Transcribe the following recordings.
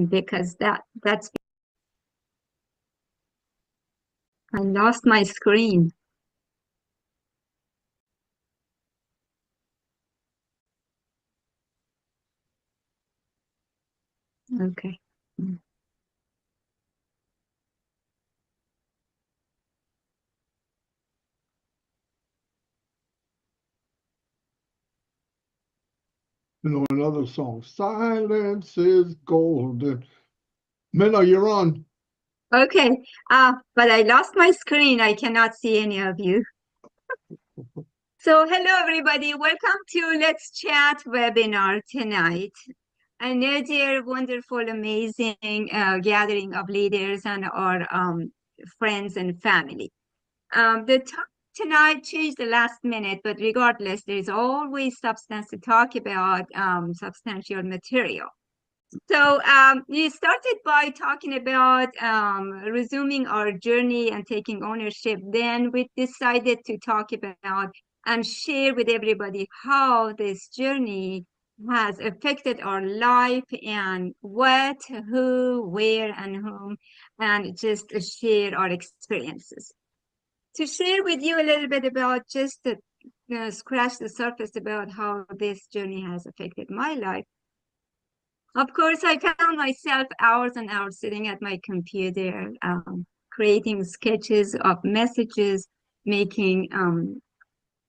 because that's I lost my screen. Okay. You know, another song, Silence is Golden. Minna, you're on. Okay. But I lost my screen. I cannot see any of you. So hello, everybody. Welcome to Let's Chat webinar tonight. Another wonderful, amazing gathering of leaders and our friends and family. The talk tonight changed the last minute, but regardless, there is always substance to talk about, substantial material. So you started by talking about resuming our journey and taking ownership. Then we decided to talk about and share with everybody how this journey has affected our life and what, who, where, and whom, and just share our experiences. To share with you a little bit about just to scratch the surface about how this journey has affected my life. Of course, I found myself hours and hours sitting at my computer, creating sketches of messages, making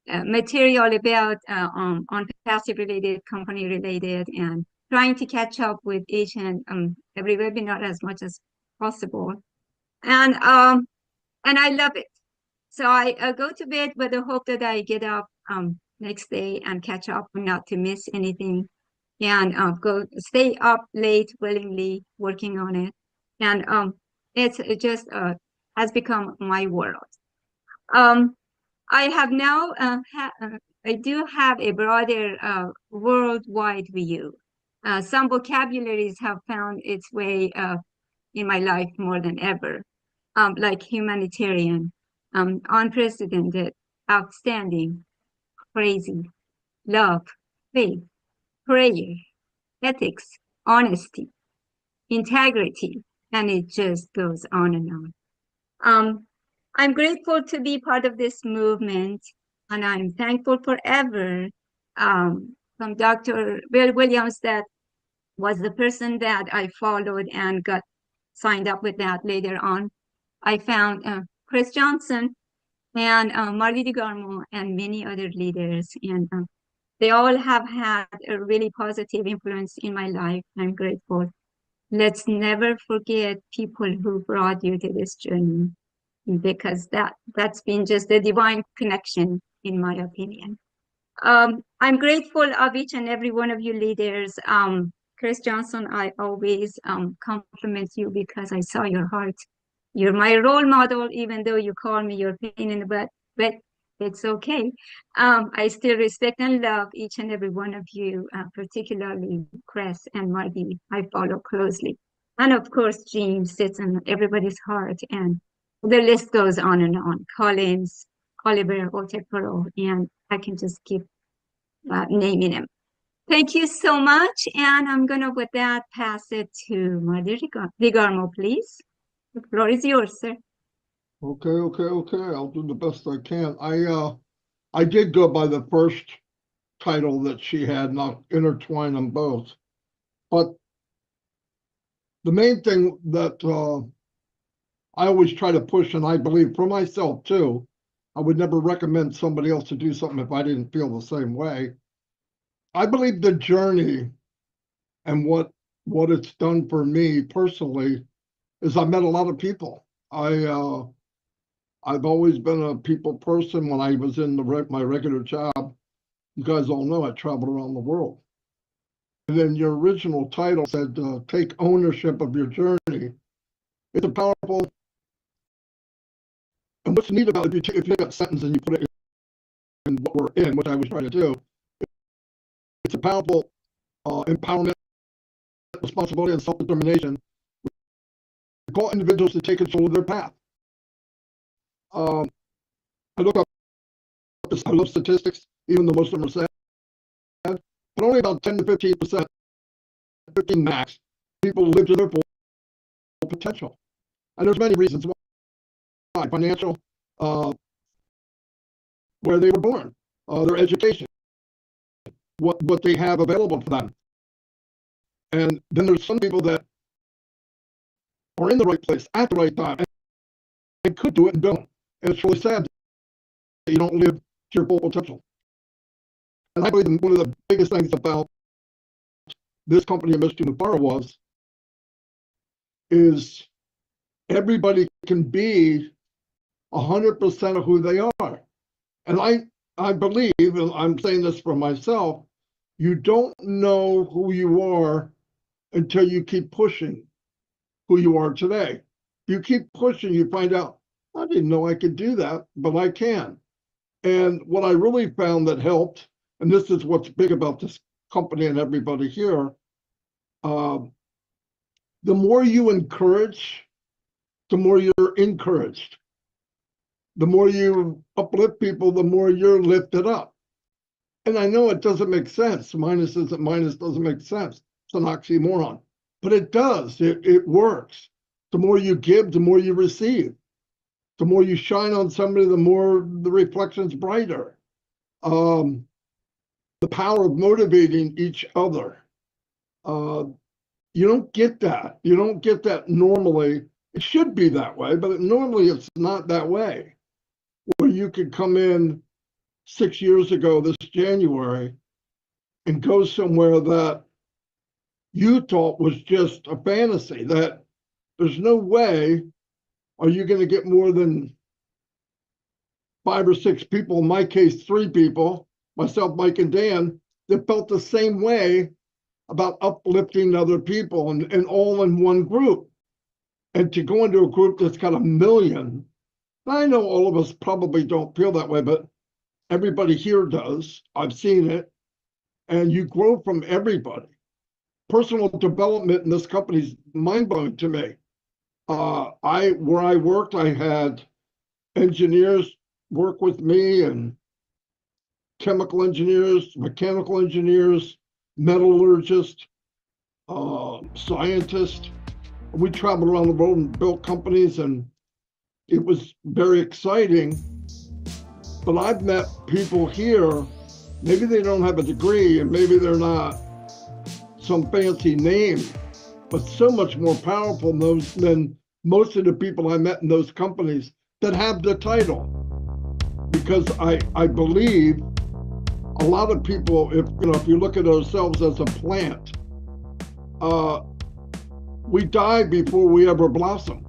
material about on passive related, company related, and trying to catch up with each and every webinar as much as possible. And I love it. So I go to bed with the hope that I get up next day and catch up, not to miss anything, and stay up late willingly working on it. And it just has become my world. I have now I do have a broader worldwide view. Some vocabularies have found its way in my life more than ever, like humanitarian, unprecedented, outstanding, crazy, love, faith, prayer, ethics, honesty, integrity, and it just goes on and on. I'm grateful to be part of this movement, and I'm thankful forever from Dr. Bill Williams, that was the person that I followed and got signed up with that later on. I found Chris Johnson and Marty DeGarmo and many other leaders, and they all have had a really positive influence in my life. I'm grateful. Let's never forget people who brought you to this journey, because that's been just a divine connection, in my opinion. I'm grateful of each and every one of you leaders. Chris Johnson, I always compliment you because I saw your heart. You're my role model, even though you call me your pain in the butt, but it's okay. I still respect and love each and every one of you, particularly Chris and Marty. I follow closely. And of course, Jean sits in everybody's heart, and the list goes on and on. Collins, Oliver, Otepero, and I can just keep naming them. Thank you so much. And I'm going to, with that, pass it to Marty DeGarmo, please. The floor is yours, sir. Okay. I'll do the best I can. I did go by the first title that she had, not intertwine them both. But the main thing that I always try to push, and I believe for myself too, I would never recommend somebody else to do something if I didn't feel the same way. I believe the journey and what it's done for me personally is I met a lot of people. I've always been a people person. When I was in my regular job, you guys all know I traveled around the world. And then your original title said, take ownership of your journey. It's a powerful, and what's neat about it, if you take that sentence and you put it in what we're in, which I was trying to do, it's a powerful empowerment, responsibility, and self-determination. We call individuals to take control of their path. I look up, I love statistics, even though most of them are sad, but only about 10 to 15%, 15 max, people live to their full potential. And there's many reasons why. Financial, where they were born, their education, what they have available for them. And then there's some people that are in the right place at the right time and could do it and don't. And it's really sad that you don't live to your full potential. And I believe one of the biggest things about this company, Mr. Nupara, is everybody can be 100% of who they are. And I believe, and I'm saying this for myself, you don't know who you are until you keep pushing who you are today. You keep pushing, you find out, I didn't know I could do that, but I can. And what I really found that helped, and this is what's big about this company and everybody here, the more you encourage, the more you're encouraged. The more you uplift people, the more you're lifted up. And I know it doesn't make sense. Minus isn't minus doesn't make sense. It's an oxymoron. But it does. It works. The more you give, the more you receive. The more you shine on somebody, the more the reflection's brighter. The power of motivating each other. You don't get that. You don't get that normally. It should be that way, but normally it's not that way. Where you could come in 6 years ago this January and go somewhere that you thought was just a fantasy, that there's no way are you going to get more than 5 or 6 people, in my case, 3 people, myself, Mike, and Dan, that felt the same way about uplifting other people and all in one group. And to go into a group that's got 1 million, I know all of us probably don't feel that way, but everybody here does. I've seen it. And you grow from everybody. Personal development in this company is mind-blowing to me. Where I worked, I had engineers work with me, and chemical engineers, mechanical engineers, metallurgists, scientists. We traveled around the world and built companies, and it was very exciting. But I've met people here, maybe they don't have a degree and maybe they're not some fancy name, but so much more powerful than most of the people I met in those companies that have the title. Because I believe a lot of people, if you look at ourselves as a plant, we die before we ever blossom.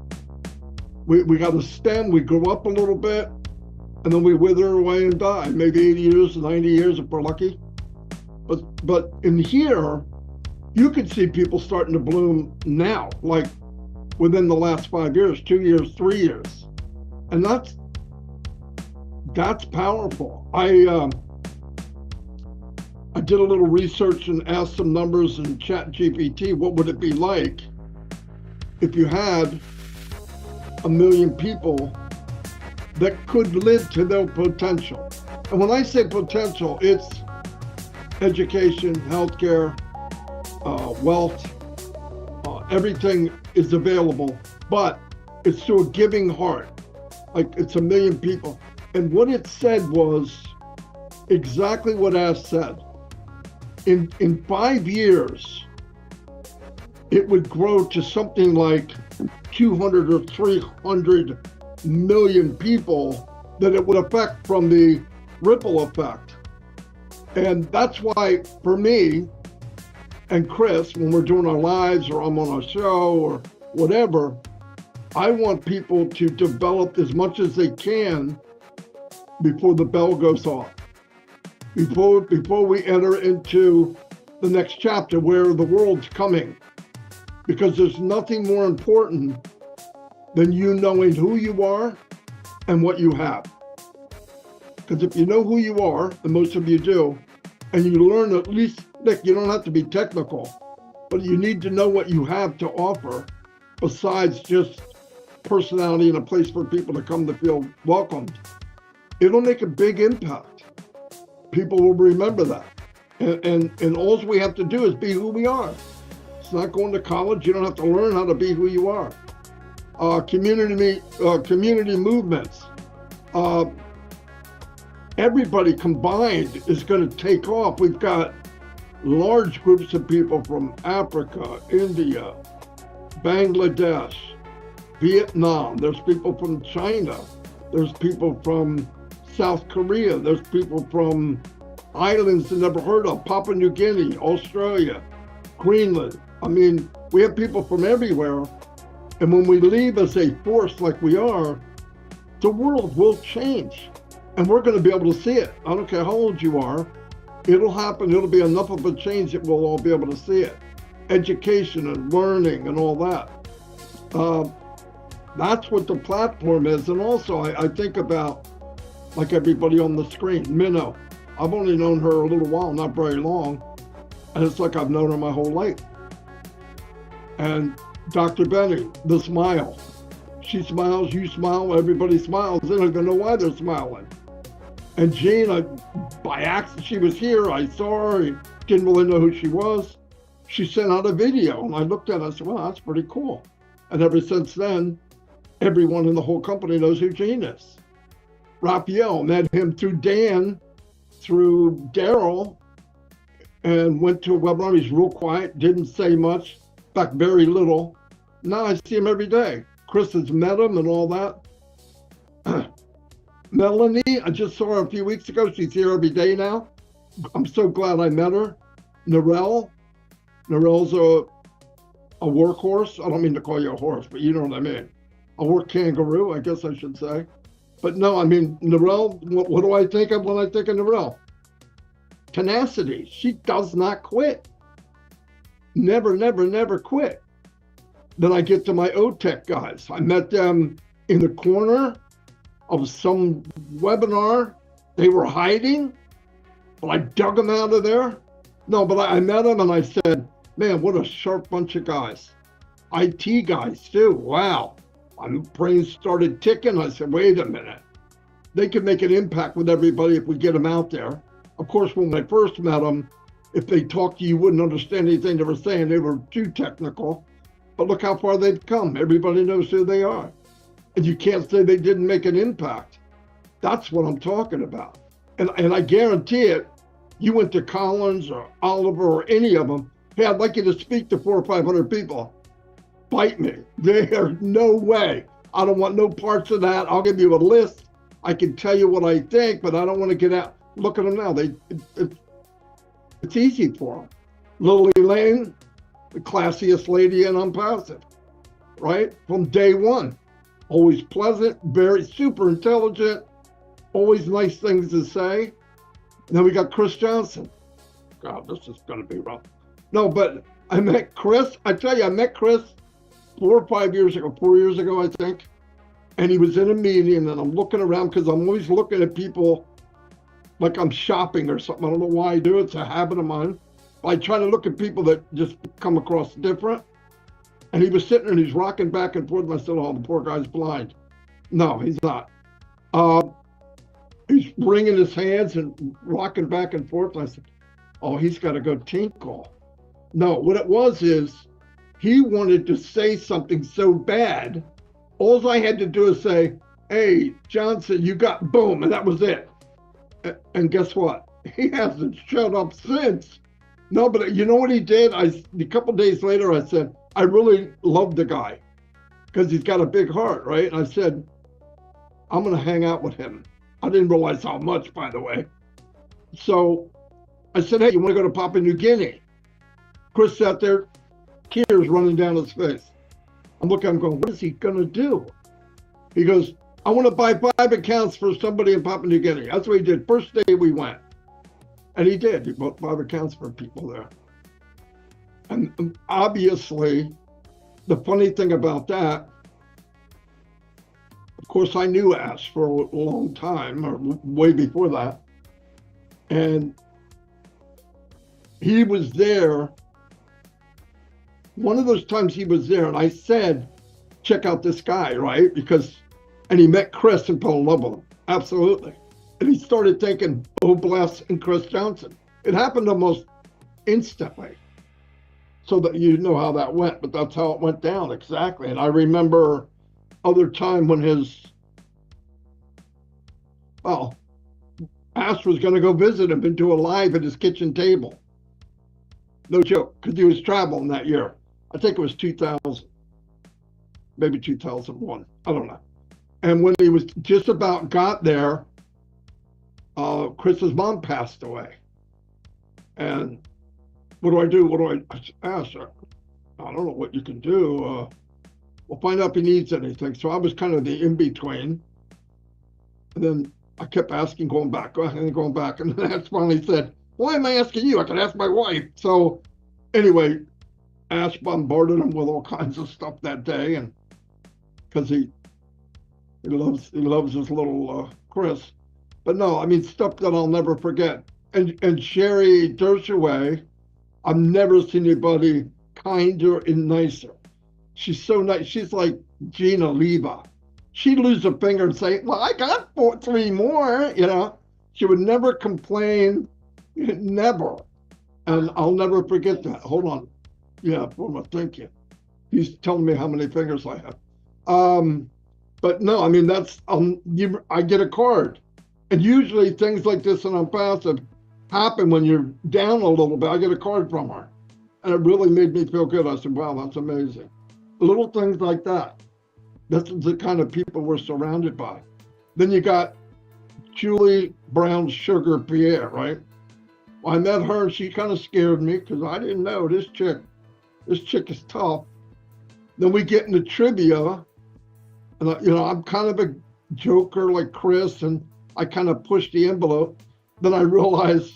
We got a stem, we grow up a little bit, and then we wither away and die. Maybe 80 years, 90 years if we're lucky. But in here, you can see people starting to bloom now, like within the last 5 years, 2 years, 3 years. And that's powerful. I did a little research and asked some numbers in ChatGPT. What would it be like if you had 1 million people that could live to their potential? And when I say potential, it's education, healthcare, wealth, everything is available, but it's through a giving heart. Like, it's 1 million people. And what it said was exactly what Ash said. In 5 years, it would grow to something like 200 or 300 million people that it would affect from the ripple effect. And that's why, for me and Chris, when we're doing our lives or I'm on a show or whatever, I want people to develop as much as they can before the bell goes off. Before we enter into the next chapter where the world's coming. Because there's nothing more important than you knowing who you are and what you have. Because if you know who you are, and most of you do, and you learn at least, Nick, you don't have to be technical, but you need to know what you have to offer besides just personality and a place for people to come to feel welcomed. It'll make a big impact. People will remember that. And all we have to do is be who we are. It's not going to college. You don't have to learn how to be who you are. Community movements. Everybody combined is going to take off. We've got large groups of people from Africa, India, Bangladesh, Vietnam. There's people from China. There's people from South Korea. There's people from islands that never heard of, Papua New Guinea, Australia, Greenland. I mean, we have people from everywhere. And when we leave as a force like we are, the world will change. And we're going to be able to see it. I don't care how old you are. It'll happen. It'll be enough of a change that we'll all be able to see it. Education and learning and all that. That's what the platform is. And also, I think about, like everybody on the screen, Minnow. I've only known her a little while, not very long. And it's like I've known her my whole life. And Dr. Benny, the smile. She smiles, you smile, everybody smiles. They don't even know why they're smiling. And Jean, by accident, she was here. I saw her. I didn't really know who she was. She sent out a video, and I looked at it. I said, "Wow, that's pretty cool." And ever since then, everyone in the whole company knows who Jean is. Raphael, met him through Dan, through Daryl, and went to a webinar. He's real quiet, didn't say much, in fact, very little. Now I see him every day. Chris has met him and all that. Melanie, I just saw her a few weeks ago. She's here every day now. I'm so glad I met her. Narelle. Narelle's a workhorse. I don't mean to call you a horse, but you know what I mean. A work kangaroo, I guess I should say. But no, I mean, Narelle, what do I think of when I think of Narelle? Tenacity. She does not quit. Never, never, never quit. Then I get to my OTech guys. I met them in the corner of some webinar. They were hiding, but I dug them out of there. No, but I met them and I said, man, what a sharp bunch of guys. IT guys too, wow. My brain started ticking. I said, wait a minute. They could make an impact with everybody if we get them out there. Of course, when I first met them, if they talked to you, you wouldn't understand anything they were saying. They were too technical. But look how far they've come. Everybody knows who they are. And you can't say they didn't make an impact. That's what I'm talking about. And I guarantee it, you went to Collins or Oliver or any of them, hey, I'd like you to speak to 400 or 500 people. Bite me. There's no way. I don't want no parts of that. I'll give you a list. I can tell you what I think, but I don't want to get out. Look at them now. It's easy for them. Lily Lane, the classiest lady in Unpassive, right? From day one. Always pleasant, very super intelligent, always nice things to say. And then we got Chris Johnson. God, this is going to be rough. No, but I met Chris. I tell you, I met Chris 4 or 5 years ago, 4 years ago, I think. And he was in a meeting, and I'm looking around because I'm always looking at people like I'm shopping or something. I don't know why I do it. It's a habit of mine. I try to look at people that just come across different. And he was sitting there and he's rocking back and forth. And I said, oh, the poor guy's blind. No, he's not. He's wringing his hands and rocking back and forth. And I said, oh, he's got to go tinkle. No, what it was is he wanted to say something so bad. All I had to do is say, hey, Johnson, you got boom. And that was it. And guess what? He hasn't shut up since. No, but you know what he did? A couple days later, I said, I really love the guy because he's got a big heart, right? And I said, I'm going to hang out with him. I didn't realize how much, by the way. So I said, hey, you want to go to Papua New Guinea? Chris sat there, tears running down his face. I'm looking at him going, what is he going to do? He goes, I want to buy 5 accounts for somebody in Papua New Guinea. That's what he did. First day we went. And he did. He bought 5 accounts for people there. And obviously, the funny thing about that, of course, I knew Ash for a long time, or way before that. And he was there. One of those times he was there, and I said, check out this guy, right? And he met Chris and fell in love with him. Absolutely. And he started thinking, oh, bless, and Chris Johnson. It happened almost instantly. so that you know how that went, but that's how it went down exactly. And I remember other time when Ash was going to go visit him and do a live at his kitchen table. No joke, because he was traveling that year. I think it was 2000, maybe 2001. I don't know. And when he was just about got there, Chris's mom passed away. And what do I do? What do I ask her? I don't know what you can do. We'll find out if he needs anything. So I was kind of the in-between. And then I kept asking, going back. And then Ash finally said, why am I asking you? I can ask my wife. So anyway, Ash bombarded him with all kinds of stuff that day. And because he loves his little Chris. But no, I mean, stuff that I'll never forget. And Sherry Dershoway, I've never seen anybody kinder and nicer. She's so nice. She's like Gina Leva. She'd lose a finger and say, well, I got 3 more, you know. She would never complain, never. And I'll never forget that. Hold on. Yeah, thank you. He's telling me how many fingers I have. But no, I mean, I get a card. And usually things like this in Unpassive happen when you're down a little bit. I get a card from her. And it really made me feel good. I said, wow, that's amazing. Little things like that. That's the kind of people we're surrounded by. Then you got Julie Brown Sugar Pierre, right? Well, I met her and she kind of scared me because I didn't know this chick is tough. Then we get into trivia. And I'm kind of a joker like Chris, and I kind of push the envelope. Then I realized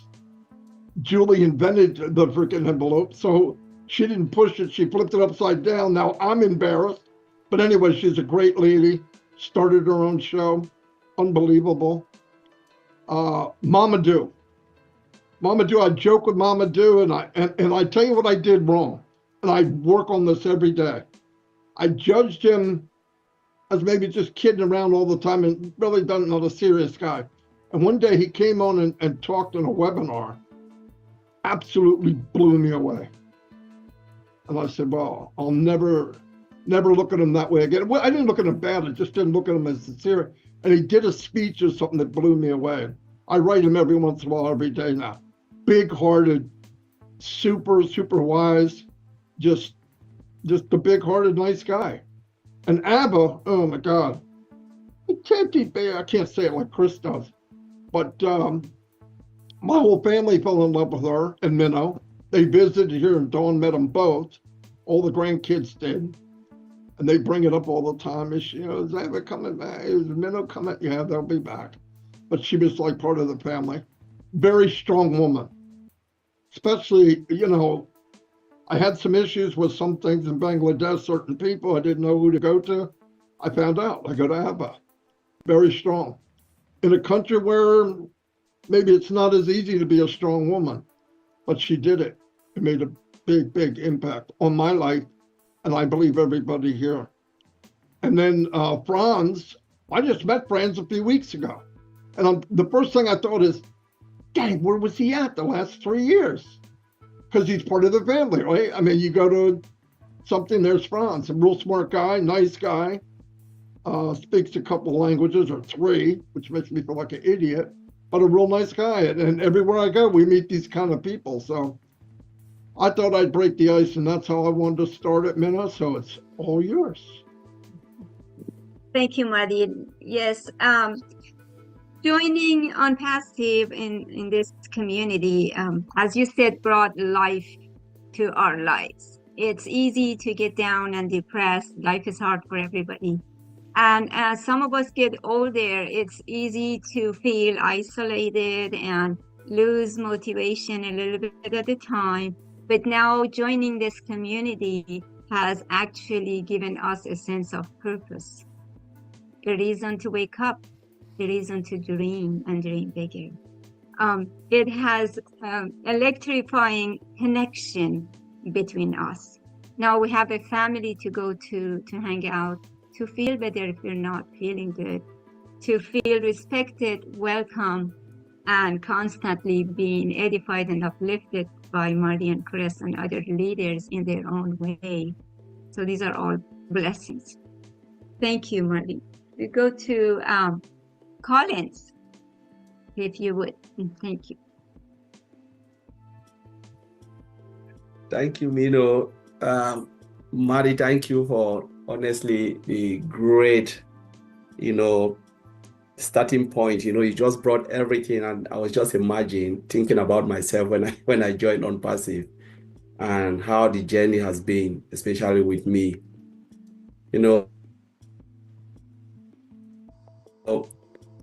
Julie invented the freaking envelope, so she didn't push it. She flipped it upside down. Now I'm embarrassed. But anyway, she's a great lady. Started her own show. Unbelievable. Mama Do. I joke with Mama Do, and I tell you what I did wrong. And I work on this every day. I judged him as maybe just kidding around all the time and really not a serious guy. And one day he came on and talked in a webinar. Absolutely blew me away. And I said, well, I'll never look at him that way again. Well, I didn't look at him bad. I just didn't look at him as sincere. And he did a speech or something that blew me away. I write him every once in a while, every day now. Big-hearted, super, super wise, just a big-hearted, nice guy. And Abba, oh my God, I can't say it like Chris does, but my whole family fell in love with her and Minnow. They visited here and Dawn met them both. All the grandkids did. And they bring it up all the time. Is Abba coming back? Is Minnow coming? Yeah, they'll be back. But she was like part of the family. Very strong woman. Especially, I had some issues with some things in Bangladesh, certain people. I didn't know who to go to. I found out. I go to Abba. Very strong. In a country where maybe it's not as easy to be a strong woman, but she did it. It made a big, big impact on my life, and I believe everybody here. And then Franz, I just met Franz a few weeks ago. And the first thing I thought is, dang, where was he at the last 3 years? Because he's part of the family, right? I mean, you go to something, there's Franz, a real smart guy, nice guy, speaks a couple languages or 3, which makes me feel like an idiot, but a real nice guy. And everywhere I go, we meet these kind of people. So I thought I'd break the ice, and that's how I wanted to start at Minna. So it's all yours. Thank you, Madi. Yes. Joining Unpassive in this community, as you said, brought life to our lives. It's easy to get down and depressed. Life is hard for everybody. And as some of us get older, it's easy to feel isolated and lose motivation a little bit at a time. But now joining this community has actually given us a sense of purpose, a reason to wake up, a reason to dream and dream bigger. It has electrifying connection between us. Now we have a family to go to hang out, to feel better if we're not feeling good, to feel respected, welcome, and constantly being edified and uplifted by Marty and Chris and other leaders in their own way. So these are all blessings. Thank you, Marty. We go to Collins, if you would. Thank you. Thank you, Mino. Marty, thank you for honestly the great, starting point. You just brought everything, and I was just thinking about myself when I joined on Passive and how the journey has been, especially with me.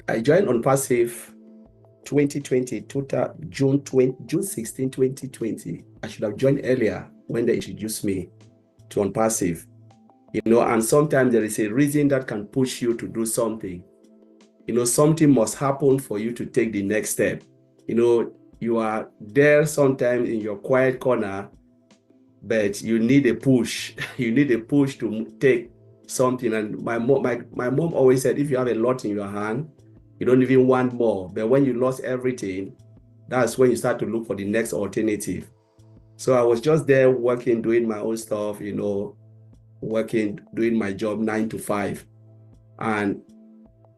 I joined on Passive 2020, June 16, 2020. I should have joined earlier when they introduced me to on Passive. And sometimes there is a reason that can push you to do something. Something must happen for you to take the next step. You are there sometimes in your quiet corner, but you need a push. You need a push to take something. And my mom always said, if you have a lot in your hand, you don't even want more. But when you lost everything, that's when you start to look for the next alternative. So I was just there working, doing my own stuff, working, doing my job 9 to 5. And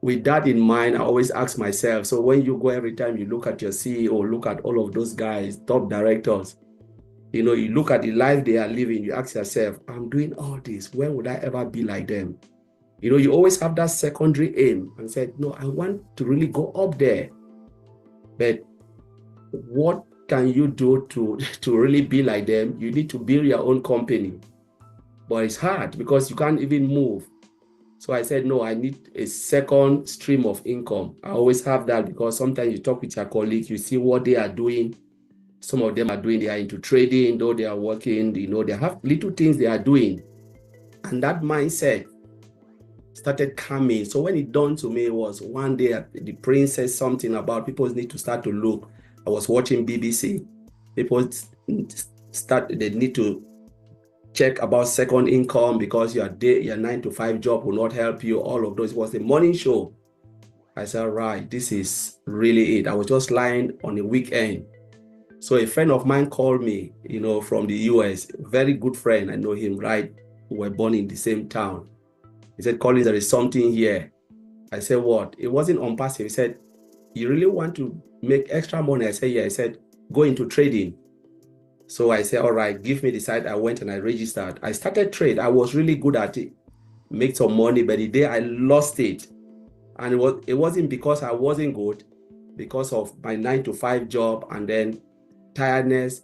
with that in mind, I always ask myself, so when you go, every time you look at your CEO, look at all of those guys, top directors, you look at the life they are living, you ask yourself, I'm doing all this, when would I ever be like them? You always have that secondary aim and said, no, I want to really go up there. But what can you do to really be like them? You need to build your own company. But it's hard because you can't even move. So I said, no, I need a second stream of income. I always have that because sometimes you talk with your colleagues, you see what they are doing. Some of them they are into trading, though they are working, they have little things they are doing. And that mindset started coming. So when it dawned to me, it was one day the prince said something about people need to start to look. I was watching BBC. People they need to check about second income because your 9 to 5 job will not help you. All of those. It was a morning show. I said, right, this is really it. I was just lying on a weekend. So a friend of mine called me, from the US, very good friend. I know him, right? We were born in the same town. He said, Collins, there is something here. I said, what? It wasn't on Passive. He said, you really want to make extra money? I said, yeah. I said, go into trading. So I said, all right, give me the site. I went and I registered. I started trade. I was really good at it, make some money, but the day I lost it, and it wasn't because I wasn't good, because of my 9 to 5 job and then tiredness.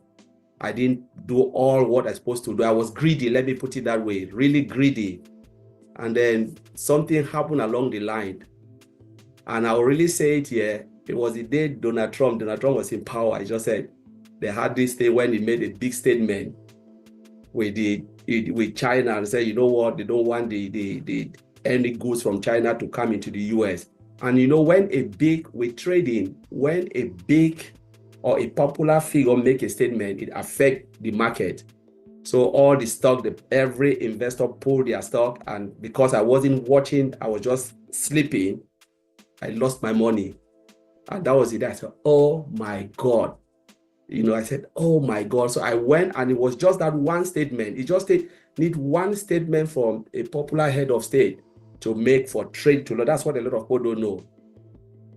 I didn't do all what I was supposed to do. I was greedy, let me put it that way, really greedy. And then something happened along the line. And I'll really say it here. It was the day Donald Trump was in power. I just said, they had this thing when he made a big statement with China and said, you know what, they don't want any goods from China to come into the US. And when with trading, when a big or a popular figure make a statement, it affects the market. So all the stock, every investor pulled their stock, and because I wasn't watching, I was just sleeping, I lost my money. And that was it. I said, oh my God. I said, oh my God. So I went, and it was just that one statement. It just need one statement from a popular head of state to make for trade to know. That's what a lot of people don't know.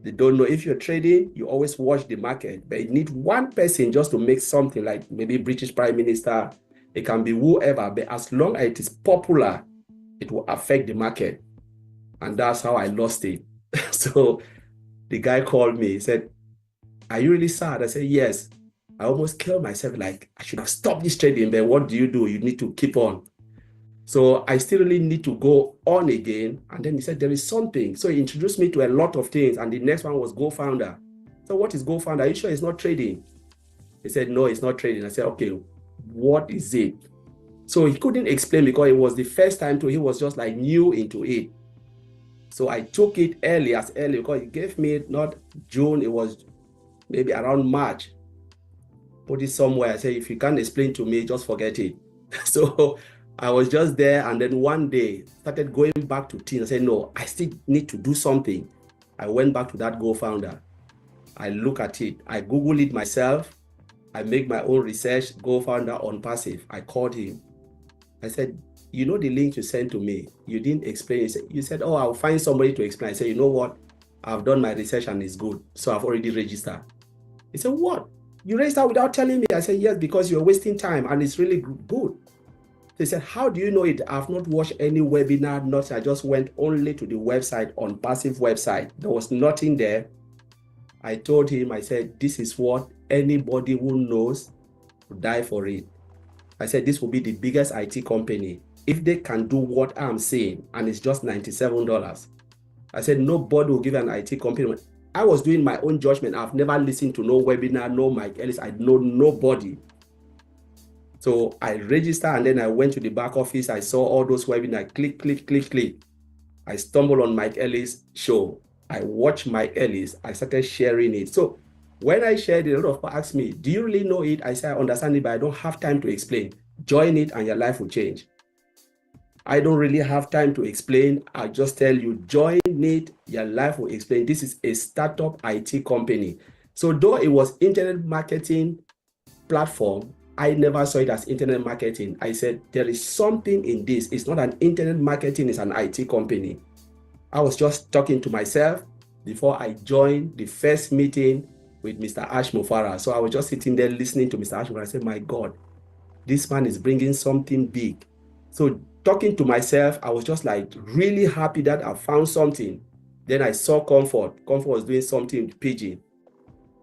They don't know if you're trading, you always watch the market, but you need one person just to make something, like maybe British Prime Minister. It can be whoever, but as long as it is popular, it will affect the market. And that's how I lost it. So the guy called me, he said, are you really sad? I said, yes. I almost killed myself. Like, I should have stopped this trading, but what do? You need to keep on. So I still really need to go on again. And then he said, there is something. So he introduced me to a lot of things. And the next one was GoFounder. So what is GoFounder? Are you sure it's not trading? He said, no, it's not trading. I said, okay, what is it? So he couldn't explain because it was the first time he was just like new into it. So I took it early because he gave me not June, it was maybe around March. Put it somewhere. I said, if you can't explain to me, just forget it. So I was just there, and then one day started going back to teams. I said, no, I still need to do something. I went back to that GoFounder. I look at it. I Google it myself. I make my own research, go founder on Passive. I called him. I said, you know the link you sent to me, you didn't explain it. You said, oh, I'll find somebody to explain. I said, you know what? I've done my research and it's good. So I've already registered. He said, what? You registered without telling me? I said, yes, because you're wasting time and it's really good. They said, how do you know it? I've not watched any webinar, nothing. I just went only to the website, on Passive website. There was nothing there. I told him, I said, this is what anybody who knows will die for it. I said, this will be the biggest IT company. If they can do what I'm saying, and it's just $97. I said, nobody will give an IT company. I was doing my own judgment. I've never listened to no webinar, no Mike Ellis. I know nobody. So I registered and then I went to the back office. I saw all those webinars, click. I stumbled on Mike Ellis' show. I watched Mike Ellis. I started sharing it. So when I shared it, a lot of people asked me, do you really know it? I said, I understand it, but I don't have time to explain. Join it and your life will change. I don't really have time to explain. I just tell you, join it, your life will explain. This is a startup IT company. So though it was internet marketing platform, I never saw it as internet marketing. I said, there is something in this. It's not an internet marketing, it's an IT company. I was just talking to myself before I joined the first meeting with Mr. Ash Mufara. So I was just sitting there listening to Mr. Ash Mufara. I said, my God, this man is bringing something big. So talking to myself, I was just like really happy that I found something. Then I saw Comfort. Comfort was doing something with Pidgin.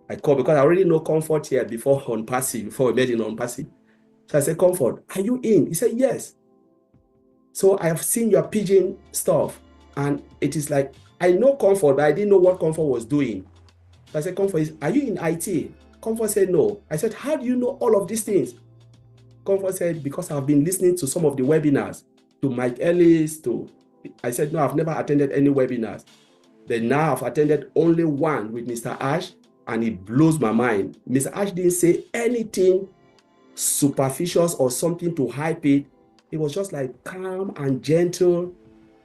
I called because I already know Comfort here before on Passive, before we met in on Passive. So I said, Comfort, are you in? He said, yes. So I have seen your Pidgin stuff. And it is like, I know Comfort, but I didn't know what Comfort was doing. So I said, Comfort, are you in IT? Comfort said, no. I said, how do you know all of these things? Comfort said, because I've been listening to some of the webinars, to Mike Ellis, I said, no, I've never attended any webinars. But now I've attended only one with Mr. Ash, and it blows my mind. Mr. Ash didn't say anything superficial or something to hype it. It was just like calm and gentle.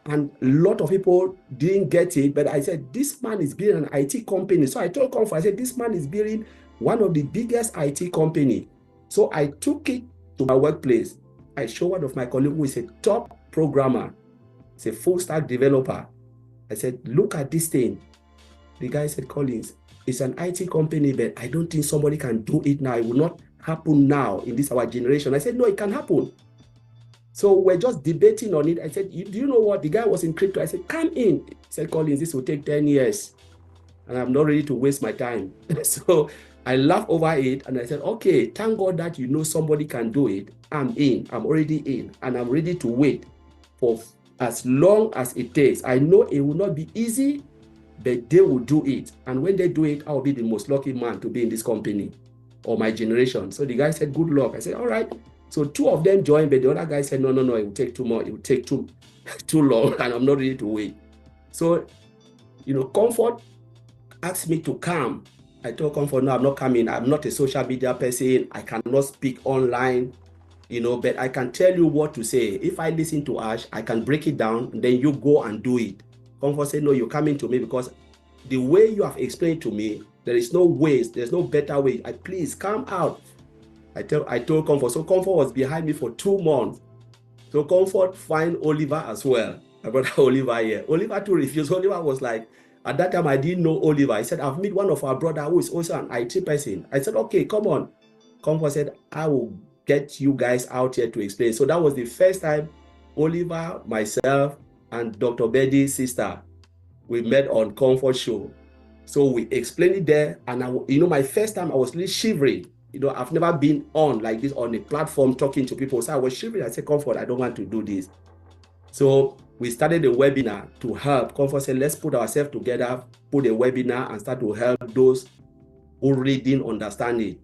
And a lot of people didn't get it, but I said, this man is building an IT company. So I told Comfort, I said, this man is building one of the biggest IT company. So I took it to my workplace. I showed one of my colleagues who is a top programmer. He's a full stack developer. I said, look at this thing. The guy said, Collins, it's an IT company, but I don't think somebody can do it now. It will not happen now in this our generation. I said, no, it can happen. So we're just debating on it. I said, do you know what? The guy was in crypto. I said, come in. He said, Collins, this will take 10 years. And I'm not ready to waste my time. So I laughed over it. And I said, okay, thank God that you know somebody can do it. I'm in. I'm already in. And I'm ready to wait for as long as it takes. I know it will not be easy, but they will do it. And when they do it, I'll be the most lucky man to be in this company or my generation. So the guy said, good luck. I said, all right. So two of them joined, but the other guy said, no, it will take too much. It will take too long, and I'm not ready to wait. So, Comfort asked me to come. I told Comfort, no, I'm not coming. I'm not a social media person. I cannot speak online, but I can tell you what to say. If I listen to Ash, I can break it down, and then you go and do it. Comfort said, no, you're coming to me because the way you have explained to me, there is no ways, there's no better way. Please come out. I told Comfort. So Comfort was behind me for 2 months. So Comfort find Oliver as well. I brought Oliver here. Oliver too refused. Oliver was like, at that time I didn't know Oliver. He said, I've met one of our brother who is also an IT person. I said, okay, come on. Comfort said, I will get you guys out here to explain. So that was the first time Oliver, myself, and Dr. Betty's sister, we met on Comfort show. So we explained it there. And my first time I was really shivering. I've never been on like this on a platform talking to people. So I was shivering. I said, Comfort, I don't want to do this. So we started a webinar to help. Comfort said, let's put ourselves together, put a webinar and start to help those who really didn't understand it.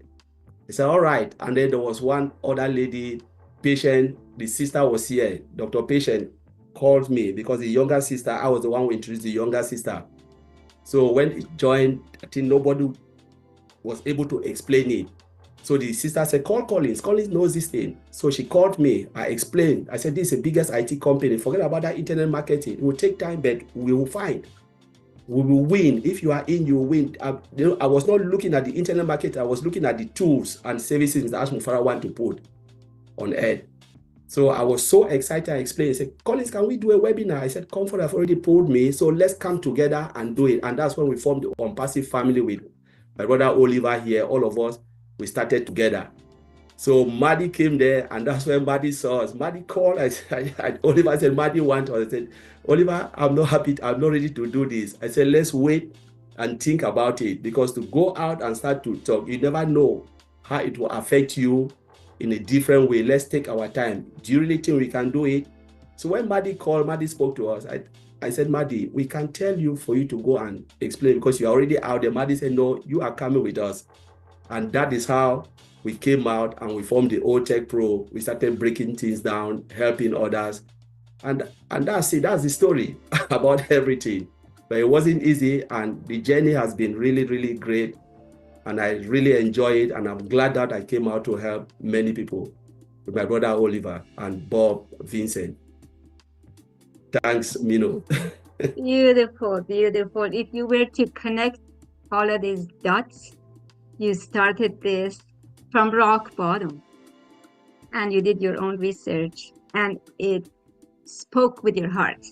He said, all right. And then there was one other lady, Patient, the sister was here. Dr. Patient called me because the younger sister, I was the one who introduced the younger sister. So when it joined, I think nobody was able to explain it. So the sister said, call Collins. Collins knows this thing. So she called me. I explained. I said, this is the biggest IT company. Forget about that internet marketing. It will take time, but we will find. We will win. If you are in, you will win. I was not looking at the internet market. I was looking at the tools and services that Ash Mufara want to put on air. So I was so excited. I explained. I said, Collins, can we do a webinar? I said, Comfort have already pulled me. So let's come together and do it. And that's when we formed the Unpassive family with my brother Oliver here. All of us, we started together. So Maddie came there, and that's when Maddie saw us. Maddie called. Oliver said, Maddie wants us. I said, Oliver, I'm not happy. I'm not ready to do this. I said, let's wait and think about it, because to go out and start to talk, you never know how it will affect you in a different way. Let's take our time. Do you really think we can do it? So when Maddie called, Maddie spoke to us. I said, Maddie, we can tell you for you to go and explain, because you're already out there. Maddie said, no, you are coming with us. And that is how we came out and we formed the Old Tech Pro. We started breaking things down, helping others. And that's it. That's the story about everything. But it wasn't easy, and the journey has been really, really great. And I really enjoy it. And I'm glad that I came out to help many people with my brother Oliver and Bob Vincent. Thanks, Mino. Beautiful, beautiful. If you were to connect all of these dots, you started this from rock bottom, and you did your own research, and it spoke with your heart.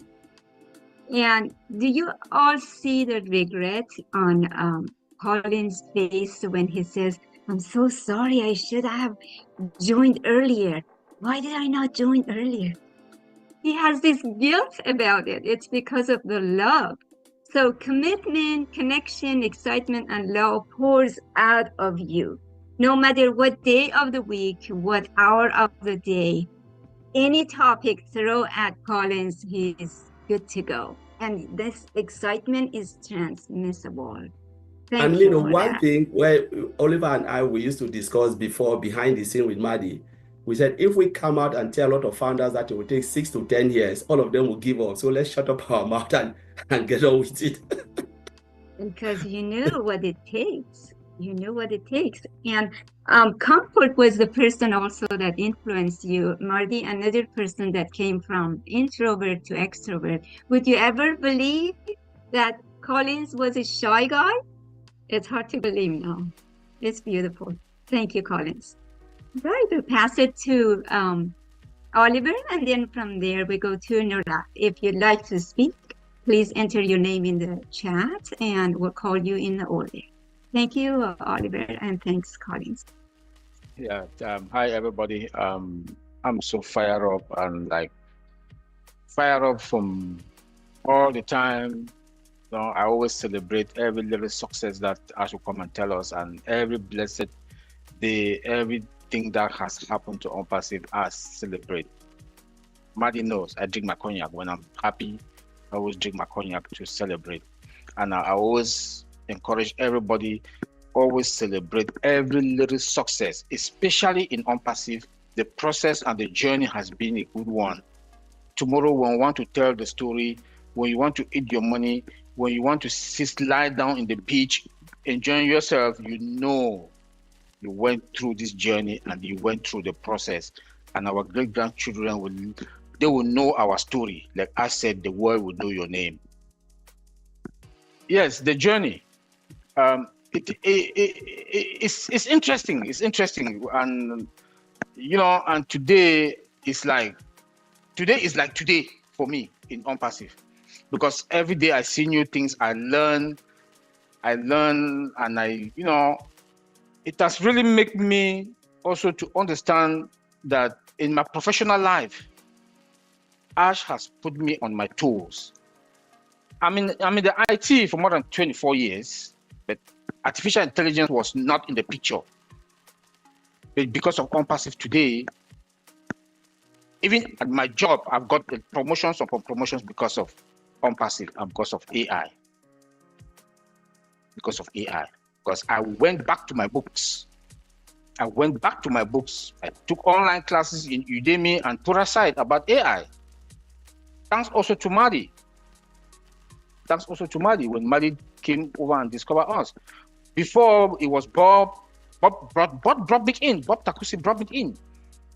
And do you all see the regret on Colin's face when he says, I'm so sorry, I should have joined earlier. Why did I not join earlier? He has this guilt about it. It's because of the love. So commitment, connection, excitement, and love pours out of you. No matter what day of the week, what hour of the day, any topic throw at Collins, he is good to go. And this excitement is transmissible. And you know, one thing where Oliver and I, we used to discuss before behind the scene with Maddie, we said, if we come out and tell a lot of founders that it will take 6 to 10 years, all of them will give up. So let's shut up our mouth and get on with it. Because you knew what it takes. You knew what it takes. And Comfort was the person also that influenced you. Marty, another person that came from introvert to extrovert. Would you ever believe that Collins was a shy guy? It's hard to believe now. It's beautiful. Thank you, Collins. Right, we'll pass it to Oliver, and then from there we go to Nora. If you'd like to speak, please enter your name in the chat and we'll call you in the order. Thank you, Oliver, and thanks, Collins. Yeah, hi everybody. I'm so fired up and like fired up from all the time. You know, I always celebrate every little success that Ash will come and tell us, and every blessed day, everything that has happened to Unpassive, I celebrate. Maddie knows I drink my cognac when I'm happy. I always drink my cognac to celebrate, and I always encourage everybody, always celebrate every little success, especially in Unpassive. The process and the journey has been a good one. Tomorrow, when you want to tell the story, when you want to eat your money, when you want to sit, lie down in the beach, enjoying yourself, you know you went through this journey and you went through the process. And our great-grandchildren they will know our story. Like I said, the world will know your name. Yes, the journey. It's interesting. It's interesting, and you know, and today is like today for me in Unpassive, because every day I see new things. I learn, and you know, it has really made me also to understand that in my professional life, Ash has put me on my toes. I'm in the IT for more than 24 years, but artificial intelligence was not in the picture. But because of Unpassive today, even at my job, I've got promotions upon promotions because of Unpassive and because of AI. Because I went back to my books. I took online classes in Udemy and put aside about AI. Thanks also to Maddie. When Maddie came over and discovered us. Before it was Bob brought me in. Bob Takusi brought me in.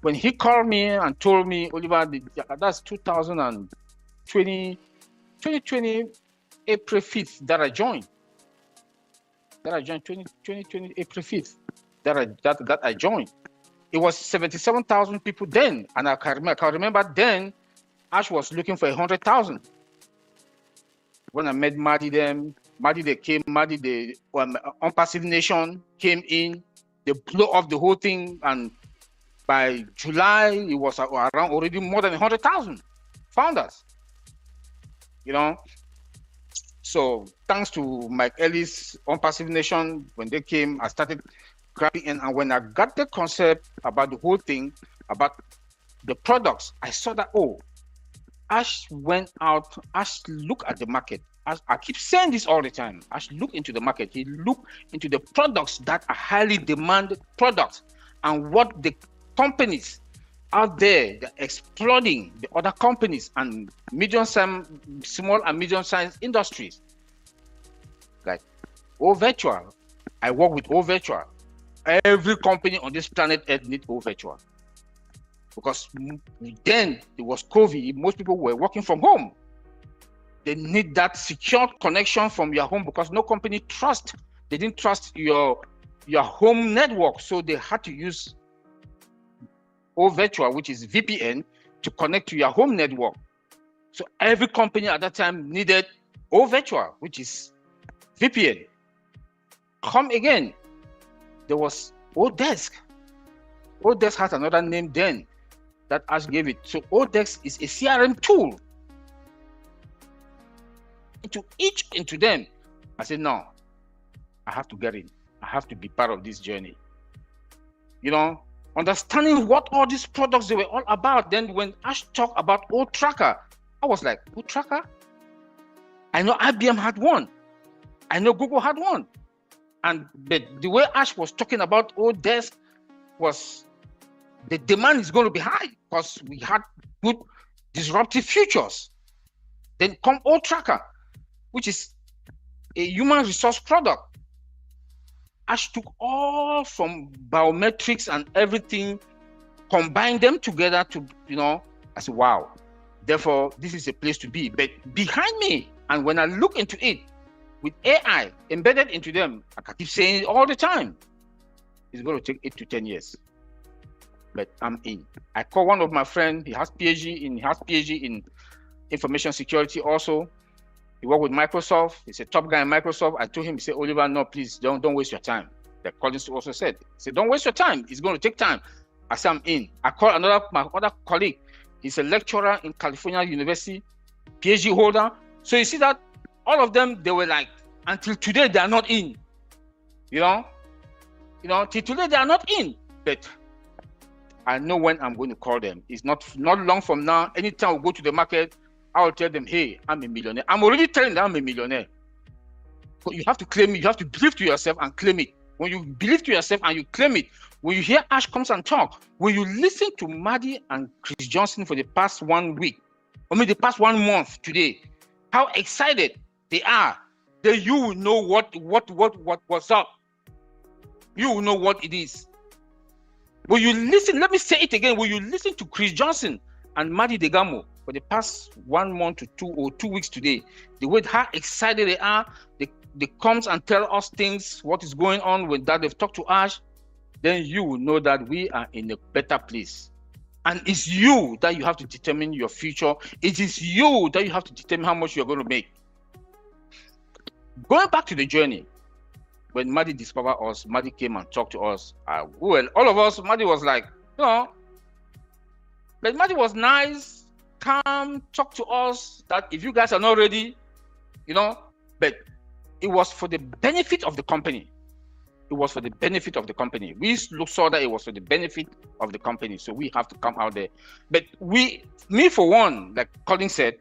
When he called me and told me, Oliver, that's 2020, April 5th that I joined. 2020, April 5th that I joined. It was 77,000 people then, and I can remember then Ash was looking for 100,000. When I met Maddie, they came, the Unpassive Nation came in, they blew off the whole thing, and by July, it was around already more than 100,000 founders. You know, so thanks to Mike Ellis, Unpassive Nation, when they came, I started grabbing in, and when I got the concept about the whole thing, about the products, I saw that, oh, Ash went out, Ash looked at the market. I keep saying this all the time. Ash looked into the market. He looked into the products that are highly demanded products and what the companies out there, they're exploiting the other companies and small and medium-sized industries. Like Virtual. I work with Virtual. Every company on this planet Earth needs Virtual. Because then it was COVID, most people were working from home. They need that secure connection from your home because no company they didn't trust your home network. So they had to use Virtual, which is VPN, to connect to your home network. So every company at that time needed Virtual, which is VPN. Come again, there was Odesk. Odesk has another name then that Ash gave it. So Odesk is a CRM tool. Into them, I said, no, I have to get in. I have to be part of this journey. You know, understanding what all these products they were all about. Then when Ash talked about Tracker, I was like, Tracker? I know IBM had one. I know Google had one. But the way Ash was talking about Odesk was the demand is going to be high because we had good disruptive futures. Then come Tracker, which is a human resource product. Ash took all from biometrics and everything, combined them together to, I said, wow, therefore, this is a place to be. But behind me, and when I look into it, with AI embedded into them, I keep saying it all the time, it's going to take 8 to 10 years. But I'm in. I call one of my friends, he has PhD in information security also. He worked with Microsoft. He's a top guy in Microsoft. I told him, he said, Oliver, no, please don't waste your time. Like Collins also said, he said, don't waste your time. It's going to take time. I said, I'm in. I called my other colleague. He's a lecturer in California University, PhD holder. So you see that all of them, they were like, until today, they are not in. Till today, they are not in. But I know when I'm going to call them. It's not long from now. Anytime we go to the market, I'll tell them, hey, I'm a millionaire. I'm already telling them I'm a millionaire. But you have to claim it. You have to believe to yourself and claim it. When you believe to yourself and you claim it, when you hear Ash comes and talk, when you listen to Maddie and Chris Johnson for the past 1 week, the past 1 month today, how excited they are, then you will know what's up. You will know what it is. When you listen, let me say it again, when you listen to Chris Johnson and Maddie Degamo for the past 1 month to 2 weeks today, the way how excited they are, they comes and tell us things, what is going on with that they've talked to Ash, then you will know that we are in a better place. And it's you that you have to determine your future. It is you that you have to determine how much you're going to make. Going back to the journey, when Maddie discovered us, Maddie came and talked to us. All of us, Maddie was like, but Maddie was nice, calm, talked to us that if you guys are not ready, but it was for the benefit of the company. It was for the benefit of the company. We saw that it was for the benefit of the company. So we have to come out there. But me for one, like Colin said,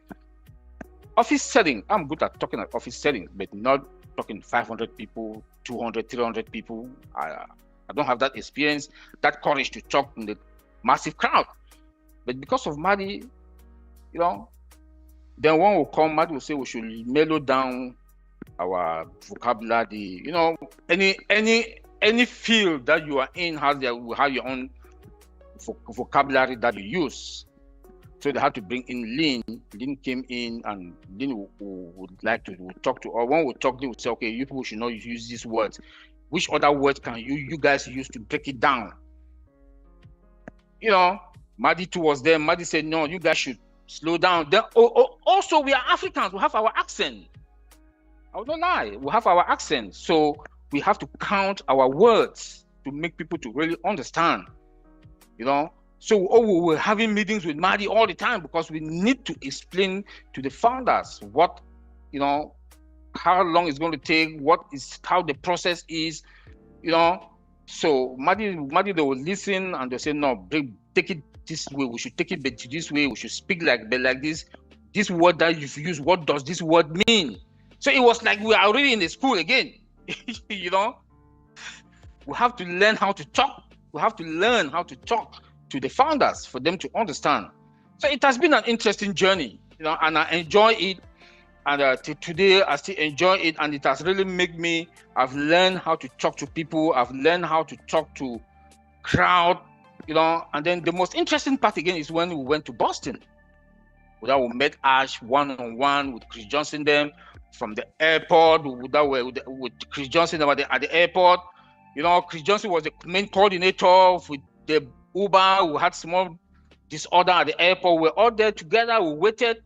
office setting, I'm good at talking at office settings, but not talking 500 people, 200, 300 people. I don't have that experience, that courage to talk in the massive crowd. But because of Maddie, then one will come, Maddie will say we should mellow down our vocabulary. Any field that you are in will have your own vocabulary that you use. So they had to bring in Lynn. Lynn came in, and Lynn would like to talk to, or when we talk, they would say, okay, you people should not use these words. Which other words can you guys use to break it down? You know, Madi too was there. Madi said, no, you guys should slow down. Then, also, we are Africans. We have our accent. I will not lie. We have our accent. So we have to count our words to make people to really understand, you know. So we're having meetings with Madi all the time because we need to explain to the founders what, you know, how long it's going to take, how the process is, you know. So Madi, they will listen and they say, no, take it this way. We should take it this way. We should speak like this. This word that you've used, what does this word mean? So it was like we are already in the school again, you know. We have to learn how to talk. We have to learn how to talk to the founders for them to understand. So it has been an interesting journey, you know, and I enjoy it. And today I still enjoy it, and it has really made me, I've learned how to talk to people. I've learned how to talk to crowd, you know. And then the most interesting part again is when we went to Boston. We met Ash one-on-one with Chris Johnson them from the airport. With Chris Johnson at the airport. You know, Chris Johnson was the main coordinator with the Uber who had small disorder at the airport. We're all there together. We waited,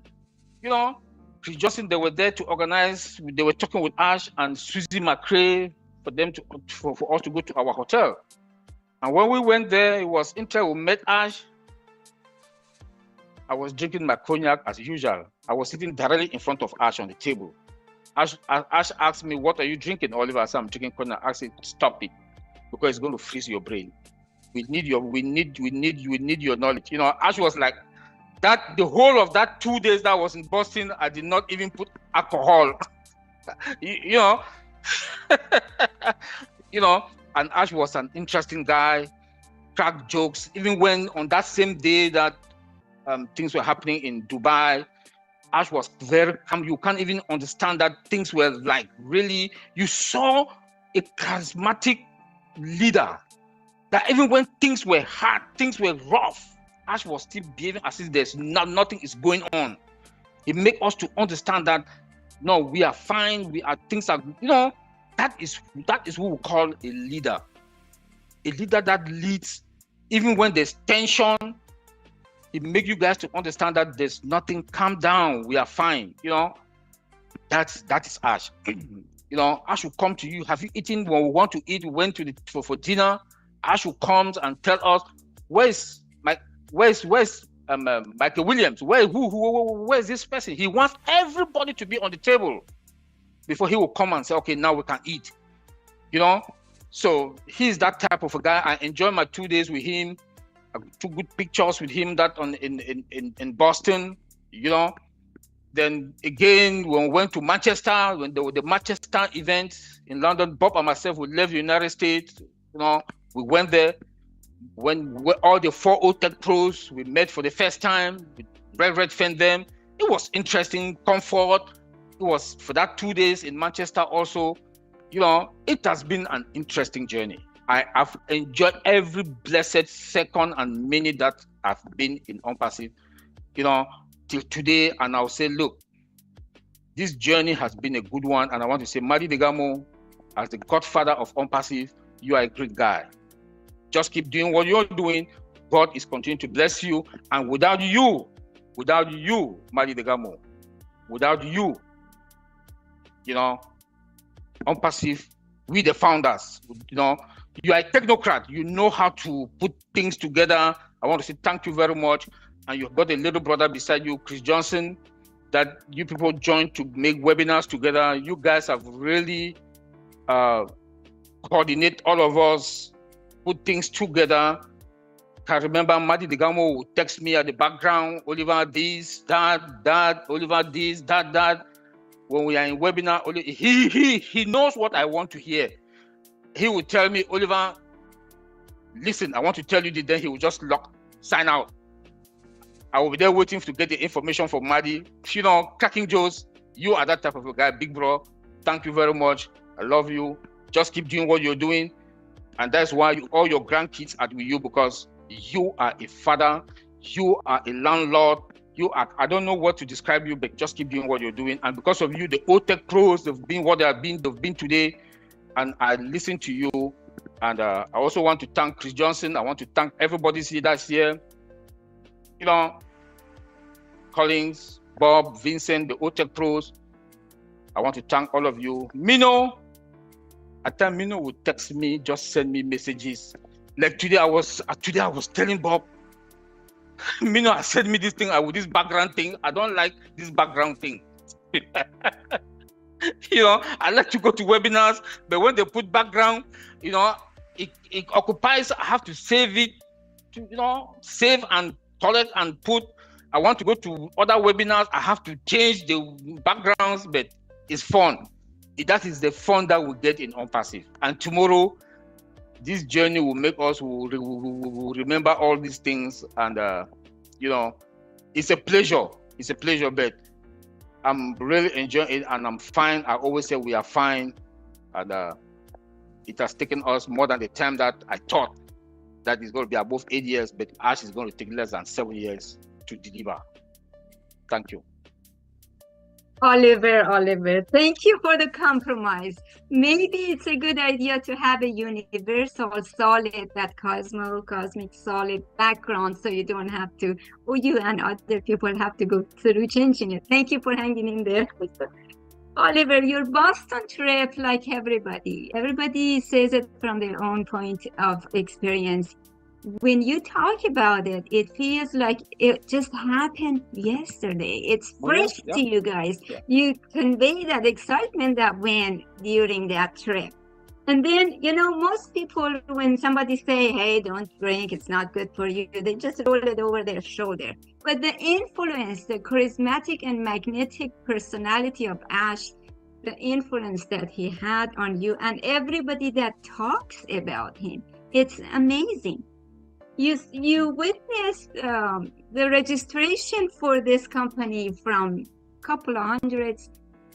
you know. Chris Johnson, they were there to organize. They were talking with Ash and Susie McCrae for us to go to our hotel. And when we went there, it was interesting. We met Ash. I was drinking my cognac as usual. I was sitting directly in front of Ash on the table. Ash asked me, "What are you drinking, Oliver?" I said, "I'm drinking cognac." I said, "Stop it, because it's going to freeze your brain. We need your knowledge." You know, Ash was like that. The whole of that 2 days that I was in Boston, I did not even put alcohol. you know, you know. And Ash was an interesting guy, cracked jokes. Even when on that same day that things were happening in Dubai, Ash was very calm. You can't even understand that things were like really, you saw a charismatic leader that even when things were hard, things were rough, Ash was still behaving as if there's nothing is going on. It made us to understand that, no, we are fine. Things are, you know, that is what we call a leader. A leader that leads even when there's tension. It makes you guys to understand that there's nothing. Calm down. We are fine. You know, that is Ash. You know, Ash will come to you. Have you eaten? When we want to eat, we went to for dinner. Ash will come and tell us, where's Michael Williams? Where's this person? He wants everybody to be on the table before he will come and say, okay, now we can eat. You know, so he's that type of a guy. I enjoy my 2 days with him. I took good pictures with him in Boston, you know. Then again, when we went to Manchester, when there was the Manchester event in London, Bob and myself, we left the United States, you know, we went there. When all the 4 Tech Pros, we met for the first time, with Red Fendem. It was interesting, comfort. It was for that 2 days in Manchester also, you know, it has been an interesting journey. I have enjoyed every blessed second and minute that I've been in Unpassive, you know, till today. And I'll say, look, this journey has been a good one. And I want to say, Madi Degamo, as the godfather of Unpassive, you are a great guy. Just keep doing what you're doing. God is continuing to bless you. And without you, Madi Degamo, without you, you know, Unpassive, we the founders, you know, you are a technocrat. You know how to put things together. I want to say thank you very much. And you've got a little brother beside you, Chris Johnson, that you people joined to make webinars together. You guys have really coordinate all of us, put things together. I remember Madi Degamo would text me at the background, Oliver this, that, Oliver this, that. When we are in webinar, he knows what I want to hear. He would tell me, Oliver, listen, I want to tell you this. Then he would just sign out. I will be there waiting to get the information from Madi. You know, cracking jokes. You are that type of a guy, big bro. Thank you very much. I love you. Just keep doing what you're doing. And that's why all your grandkids are with you, because you are a father. You are a landlord. You are, I don't know what to describe you, but just keep doing what you're doing. And because of you, the old tech pros, they've been what they've been today. And I listen to you. And I also want to thank Chris Johnson. I want to thank everybody that's here. You know, Collins, Bob, Vincent, the old tech pros. I want to thank all of you. Mino, at times Mino would text me, just send me messages. Like today I was telling Bob, Mino has sent me this thing with this background thing. I don't like this background thing. You know, I like to go to webinars, but when they put background, you know, it occupies. I have to save it, to, you know, save and collect and put. I want to go to other webinars. I have to change the backgrounds, but it's fun. That is the fun that we get in unpassive. And tomorrow, this journey will make us will remember all these things. And you know, it's a pleasure. It's a pleasure, but I'm really enjoying it, and I'm fine. I always say we are fine, and it has taken us more than the time that I thought that it's going to be above 8 years, but Ash is going to take less than 7 years to deliver. Thank you. Oliver, thank you for the compromise. Maybe it's a good idea to have a universal solid, that cosmic solid background, so you don't have to, or you and other people have to go through changing it. Thank you for hanging in there. Oliver, your Boston trip, like everybody says it from their own point of experience. When you talk about it, it feels like it just happened yesterday. It's fresh to you guys. Yeah. You convey that excitement that went during that trip. And then, you know, most people, when somebody say, hey, don't drink, it's not good for you, they just roll it over their shoulder. But the influence, the charismatic and magnetic personality of Ash, the influence that he had on you and everybody that talks about him, it's amazing. You witnessed the registration for this company from a couple of hundreds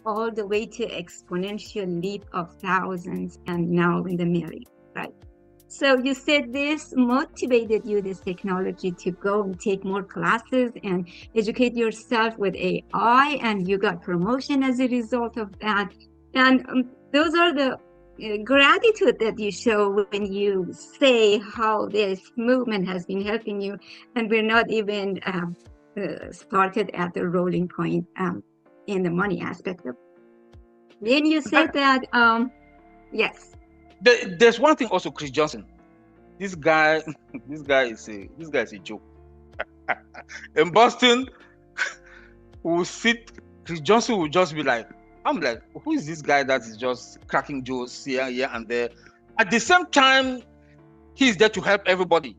all the way to exponential leap of thousands and now in the millions, right? So you said this motivated you, this technology, to go and take more classes and educate yourself with AI, and you got promotion as a result of that. And those are the gratitude that you show when you say how this movement has been helping you, and we're not even started at the rolling point in the money aspect of it. Then you said that yes, there's one thing also, Chris Johnson, this guy is a joke. In Boston, we'll sit, Chris Johnson will just be like, I'm like, who is this guy that is just cracking jokes here and there? At the same time, he's there to help everybody.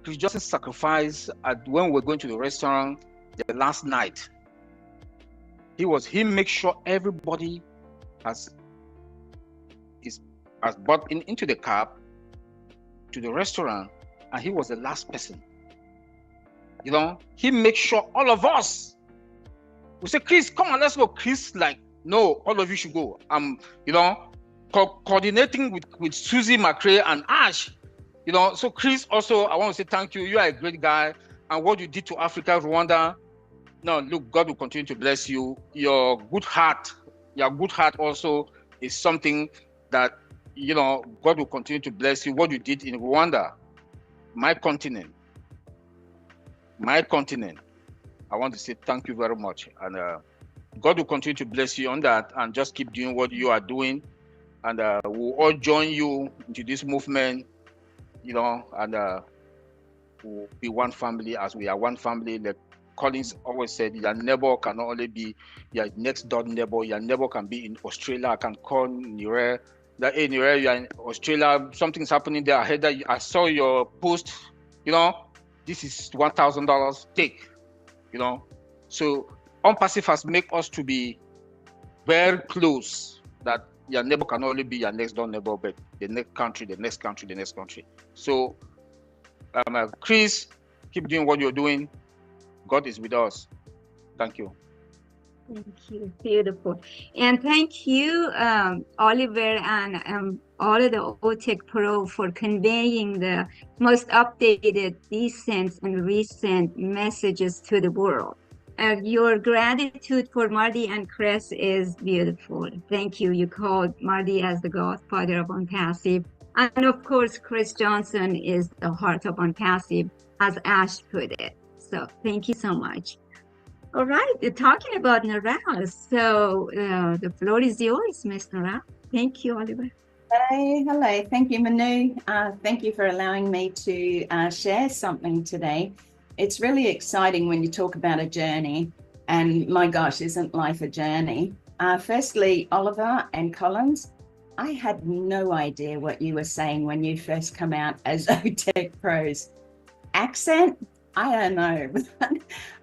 Chris Johnson sacrificed when we were going to the restaurant the last night. He make sure everybody has bought into the cab to the restaurant, and he was the last person. You know, he makes sure all of us. We say, Chris, come on, let's go. Chris, like, no, all of you should go. You know, coordinating with Susie McRae and Ash. You know, so Chris, also, I want to say thank you. You are a great guy. And what you did to Africa, Rwanda, no, look, God will continue to bless you. Your good heart also is something that, you know, God will continue to bless you. What you did in Rwanda, my continent, I want to say thank you very much. And God will continue to bless you on that, and just keep doing what you are doing. And we'll all join you into this movement, you know, and we'll be one family as we are one family. Like Collins always said, your neighbor can only be your next door neighbor. Your neighbor can be in Australia. I can call Nire. That, hey, Nire, you're in Australia. Something's happening there. I heard that I saw your post. You know, this is $1,000. Take. You know, so unpassive has made us to be very close, that your neighbor can only be your next door neighbor, but the next country, the next country, the next country. So, Chris, keep doing what you're doing. God is with us. Thank you. Thank you. Beautiful. And thank you, Oliver, and all of the OTech Pro for conveying the most updated, recent, and recent messages to the world. Your gratitude for Marty and Chris is beautiful. Thank you. You called Marty as the godfather of Unpassive. And of course, Chris Johnson is the heart of Unpassive, as Ash put it. So thank you so much. All right, talking about Narelle. So the floor is yours, Ms. Narelle. Thank you, Oliver. Hey, hello. Thank you, Manu. Thank you for allowing me to share something today. It's really exciting when you talk about a journey, and my gosh, isn't life a journey? Firstly, Oliver and Collins, I had no idea what you were saying when you first come out as OTech Pros. Accent? I don't know.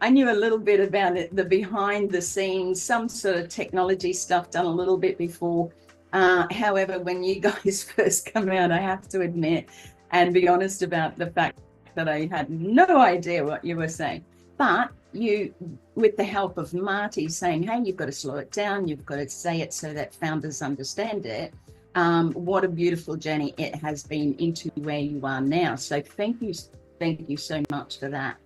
I knew a little bit about it, the behind the scenes, some sort of technology stuff done a little bit before. However, when you guys first come out, I have to admit and be honest about the fact that I had no idea what you were saying. But you, with the help of Marty saying, hey, you've got to slow it down, you've got to say it so that founders understand it. What a beautiful journey it has been into where you are now. So thank you so much for that.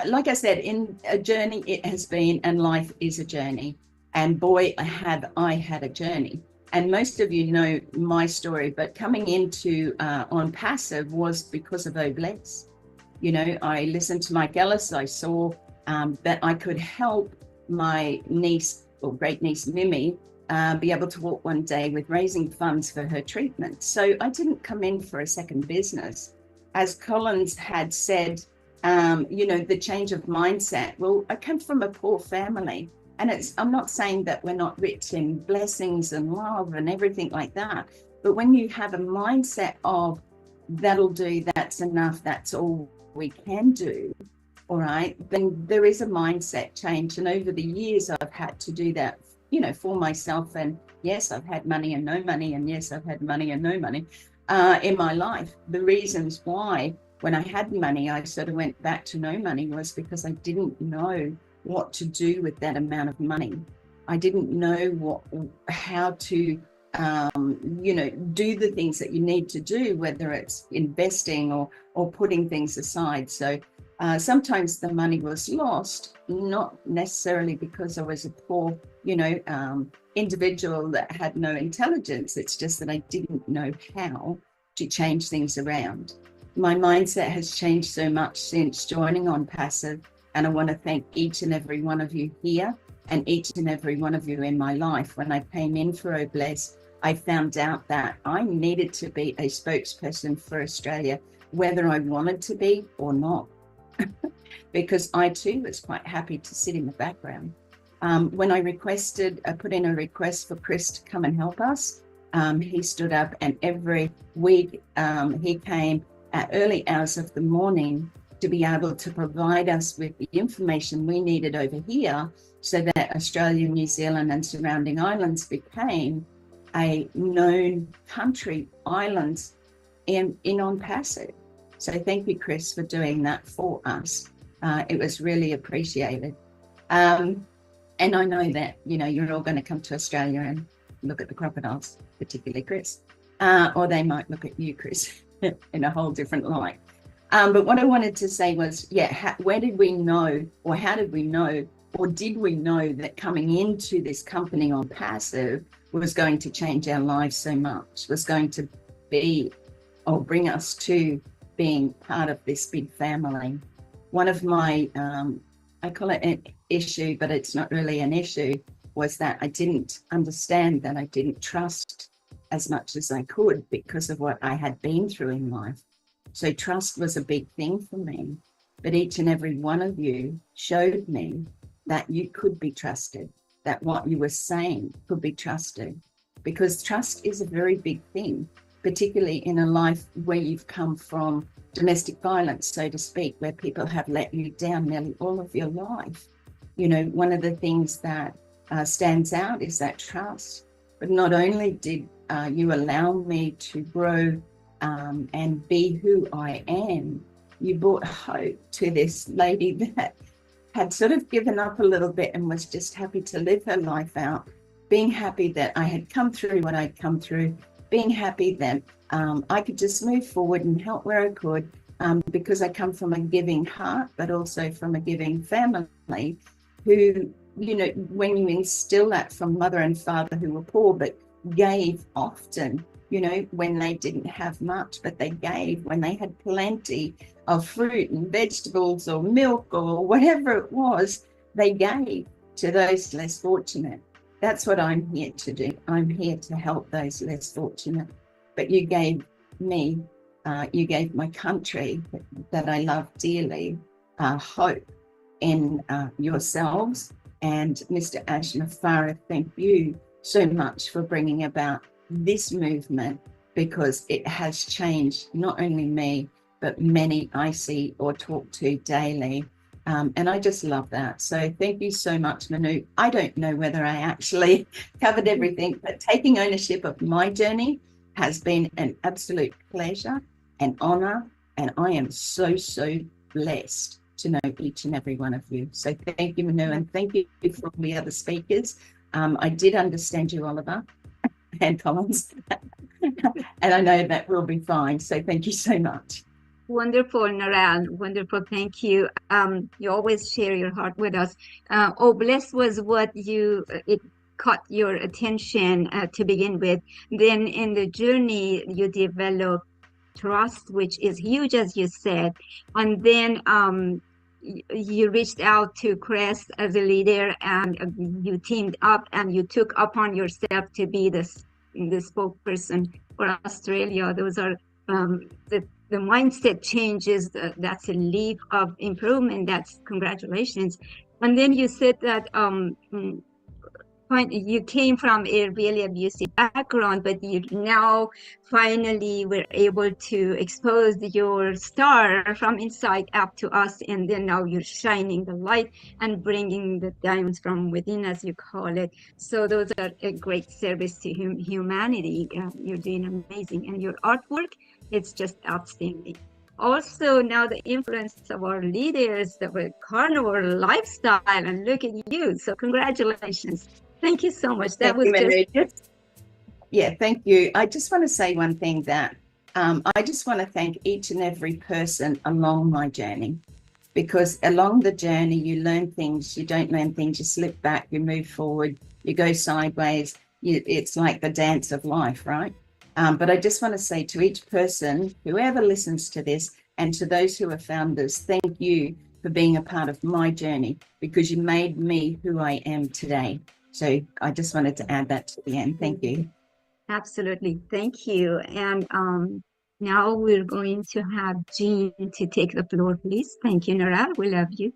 Like I said, in a journey it has been, and life is a journey. And boy, have I had a journey. And most of you know my story, but coming into Unpassive was because of Obless. You know, I listened to Mike Ellis. I saw that I could help my niece, or great niece Mimi, be able to walk one day with raising funds for her treatment. So I didn't come in for a second business. As Collins had said, you know, the change of mindset. Well, I come from a poor family, and I'm not saying that we're not rich in blessings and love and everything like that. But when you have a mindset of that'll do, that's enough, that's all we can do, all right, then there is a mindset change. And over the years, I've had to do that, you know, for myself. And yes, I've had money and no money. And yes, I've had money and no money. In my life. The reasons why when I had money, I sort of went back to no money was because I didn't know what to do with that amount of money. I didn't know how to, you know, do the things that you need to do, whether it's investing or putting things aside. So sometimes the money was lost, not necessarily because I was a poor, you know, individual that had no intelligence. It's just that I didn't know how to change things around. My mindset has changed so much since joining Unpassive, and I want to thank each and every one of you here and each and every one of you in my life. When I came in for Obless, I found out that I needed to be a spokesperson for Australia, whether I wanted to be or not, because I too was quite happy to sit in the background. When I put in a request for Chris to come and help us, he stood up, and every week he came at early hours of the morning to be able to provide us with the information we needed over here so that Australia, New Zealand and surrounding islands became a known country, islands in Unpassive. So thank you, Chris, for doing that for us. It was really appreciated. And I know that, you know, you're all going to come to Australia and look at the crocodiles, particularly Chris, or they might look at you, Chris, in a whole different light. But what I wanted to say was, yeah, where did we know, or how did we know, or did we know that coming into this company Unpassive was going to change our lives so much, was going to be, or bring us to being part of this big family? One of my, I call it an issue, but it's not really an issue, was that I didn't understand, that I didn't trust as much as I could because of what I had been through in life. So trust was a big thing for me. But each and every one of you showed me that you could be trusted, that what you were saying could be trusted, because trust is a very big thing, particularly in a life where you've come from domestic violence, so to speak, where people have let you down nearly all of your life. You know, one of the things that stands out is that trust. But not only did you allow me to grow and be who I am, you brought hope to this lady that had sort of given up a little bit and was just happy to live her life out, being happy that I had come through what I'd come through, being happy that I could just move forward and help where I could, because I come from a giving heart, but also from a giving family who, you know, when you instill that from mother and father who were poor but gave often, you know, when they didn't have much, but they gave when they had plenty of fruit and vegetables or milk or whatever it was, they gave to those less fortunate. That's what I'm here to do. I'm here to help those less fortunate. But you gave me, you gave my country that I love dearly, hope in yourselves. And Mr. Ashma, thank you so much for bringing about this movement, because it has changed not only me, but many I see or talk to daily. And I just love that. So thank you so much, Manu. I don't know whether I actually covered everything, but taking ownership of my journey has been an absolute pleasure and honor. And I am so, so blessed to know each and every one of you. So thank you, Manu, and thank you for all the other speakers. I did understand you, Oliver and Collins, and I know that will be fine. So thank you so much. Wonderful, Narelle. Wonderful. Thank you. You always share your heart with us. Oh, blessed was what it caught your attention to begin with. Then in the journey, you develop trust, which is huge, as you said. And then you reached out to Crest as a leader, and you teamed up and you took upon yourself to be the spokesperson for Australia. Those are the mindset changes. That's a leap of improvement. That's congratulations. And then you said that you came from a really abusive background, but you now finally were able to expose your star from inside up to us, and then now you're shining the light and bringing the diamonds from within, as you call it. So those are a great service to humanity. You're doing amazing, and your artwork, it's just outstanding. Also, now the influence of our leaders, the carnivore lifestyle, and look at you. So congratulations. Thank you so much. That was just... Yeah, thank you. I just want to say one thing, that I just want to thank each and every person along my journey, because along the journey, you learn things, you don't learn things, you slip back, you move forward, you go sideways. It's like the dance of life, right? But I just want to say to each person, whoever listens to this, and to those who are founders, thank you for being a part of my journey, because you made me who I am today. So I just wanted to add that to the end. Thank you. Absolutely. Thank you. And now we're going to have Jean to take the floor, please. Thank you, Nora. We love you.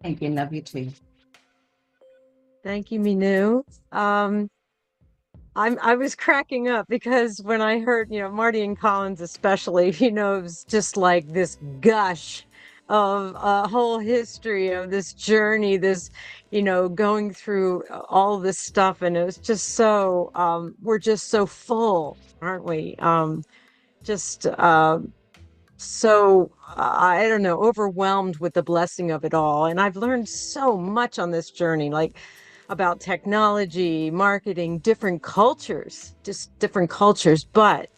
Thank you. Love you too. Thank you, Minu. I was cracking up because when I heard, Marty and Collins especially, it was just like this gush of a whole history of this journey, this, going through all this stuff. And it was just so, we're just so full, aren't we? So, I don't know, overwhelmed with the blessing of it all. And I've learned so much on this journey, like about technology, marketing, different cultures, just different cultures. But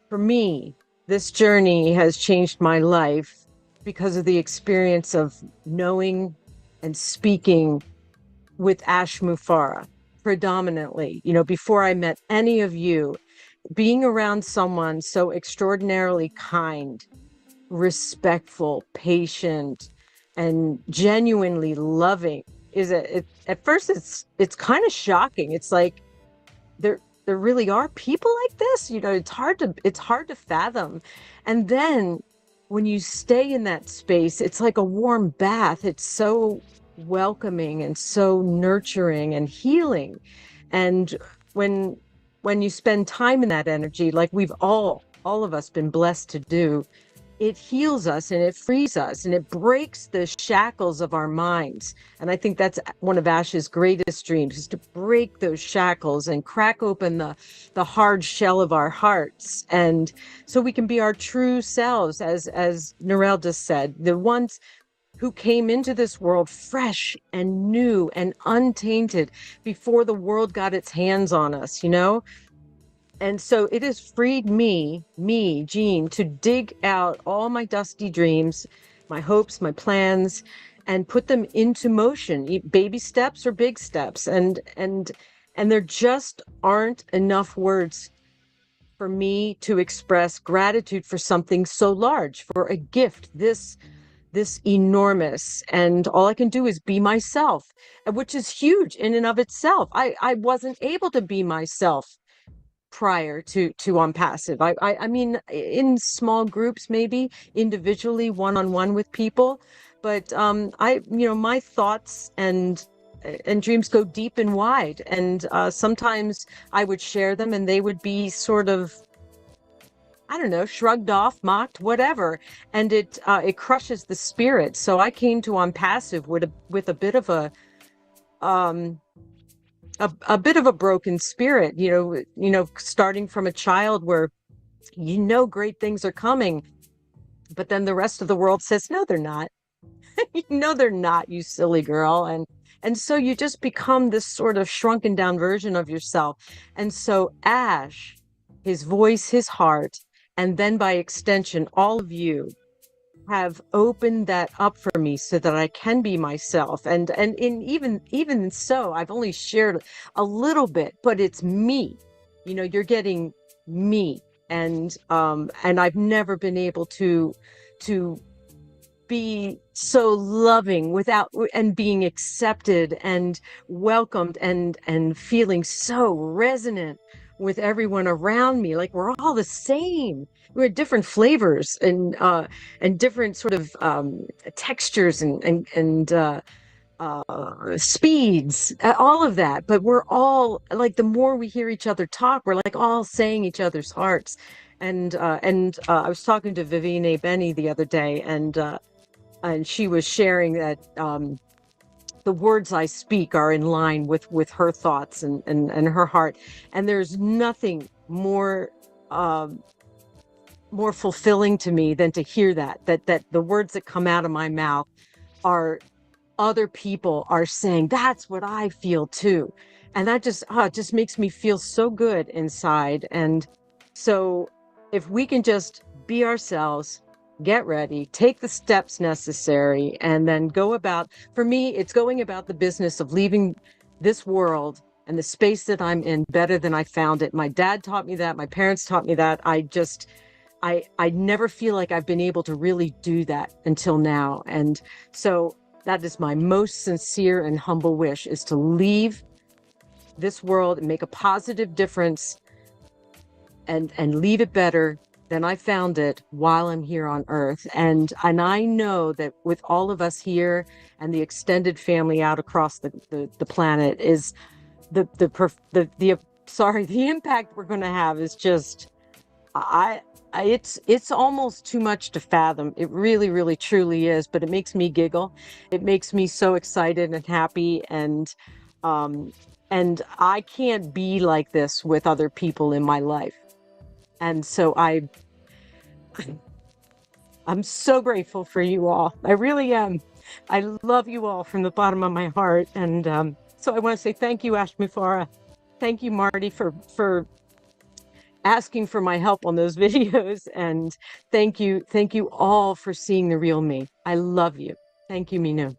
for me, this journey has changed my life because of the experience of knowing and speaking with Ash Mufareh predominantly. Before I met any of you, being around someone so extraordinarily kind, respectful, patient, and genuinely loving at first it's kind of shocking. It's like there really are people like this. It's hard to fathom. And then when you stay in that space, it's like a warm bath. It's so welcoming and so nurturing and healing. And when you spend time in that energy, like we've all of us been blessed to do, it heals us and it frees us and it breaks the shackles of our minds. And I think that's one of Ash's greatest dreams, is to break those shackles and crack open the hard shell of our hearts. And so we can be our true selves, as Narelle just said, the ones who came into this world fresh and new and untainted before the world got its hands on us, you know? And so it has freed me, Jean, to dig out all my dusty dreams, my hopes, my plans, and put them into motion, baby steps or big steps. And there just aren't enough words for me to express gratitude for something so large, for a gift this enormous. And all I can do is be myself, which is huge in and of itself. I wasn't able to be myself prior to on passive. I mean, in small groups, maybe individually, one-on-one with people, but my thoughts and dreams go deep and wide, and sometimes I would share them and they would be sort of, I don't know, shrugged off, mocked, whatever, and it crushes the spirit. So I came to on passive with a bit of a bit of a broken spirit, starting from a child where great things are coming, but then the rest of the world says, no, they're not. They're not, you silly girl. And so you just become this sort of shrunken down version of yourself. And so Ash, his voice, his heart, and then by extension, all of you have opened that up for me so that I can be myself. And even so, I've only shared a little bit, but it's me. You're getting me. And I've never been able to be so loving and being accepted and welcomed and feeling so resonant with everyone around me. Like we're all the same. We're different flavors and different sort of textures and speeds, all of that. But we're all like, the more we hear each other talk, we're like all saying each other's hearts. And I was talking to Viviane Benny the other day, and she was sharing that the words I speak are in line with her thoughts and her heart. And there's nothing more fulfilling to me than to hear that the words that come out of my mouth are other people are saying, that's what I feel too. And that just makes me feel so good inside. And so if we can just be ourselves, get ready, take the steps necessary, and then go about, for me, it's going about the business of leaving this world and the space that I'm in better than I found it. My dad taught me that. My parents taught me that. I never feel like I've been able to really do that until now. And so that is my most sincere and humble wish, is to leave this world and make a positive difference and leave it better than I found it while I'm here on Earth. And I know that with all of us here and the extended family out across the planet, is the impact we're going to have is just, it's almost too much to fathom. It really, really, truly is. But it makes me giggle. It makes me so excited and happy. And I can't be like this with other people in my life. And so I'm so grateful for you all. I really am. I love you all from the bottom of my heart. And so I want to say thank you, Ash Mufara. Thank you, Marty, for asking for my help on those videos. And thank you all for seeing the real me. I love you. Thank you, Minu.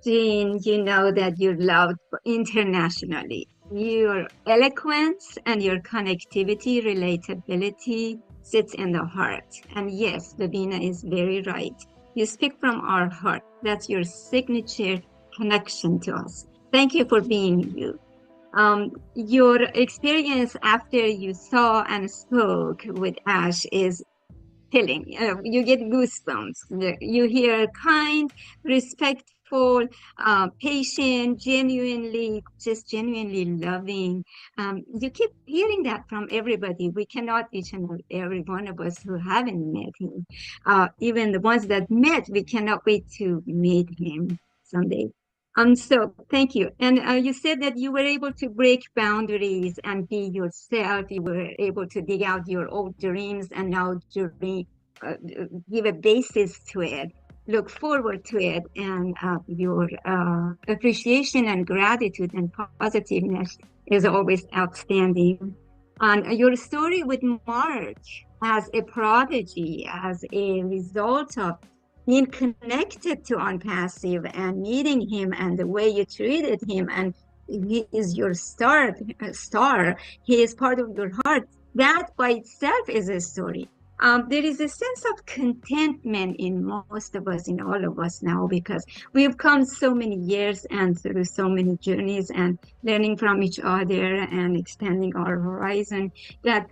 Jean, you know that you're loved internationally. Your eloquence and your connectivity, relatability sits in the heart. And yes, Lavina is very right. You speak from our heart. That's your signature connection to us. Thank you for being you. Your experience after you saw and spoke with Ash is chilling. You get goosebumps. You hear kind, respectful, patient, genuinely loving. You keep hearing that from everybody. We cannot, each and every one of us who haven't met him, even the ones that met, we cannot wait to meet him someday. So thank you. And you said that you were able to break boundaries and be yourself. You were able to dig out your old dreams and now give a basis to it. look forward to it, and your appreciation and gratitude and positiveness is always outstanding. And your story with March as a prodigy, as a result of being connected to Unpassive and meeting him and the way you treated him, and he is your star. He is part of your heart. That by itself is a story. There is a sense of contentment in most of us, in all of us now, because we've come so many years and through so many journeys and learning from each other and expanding our horizon, that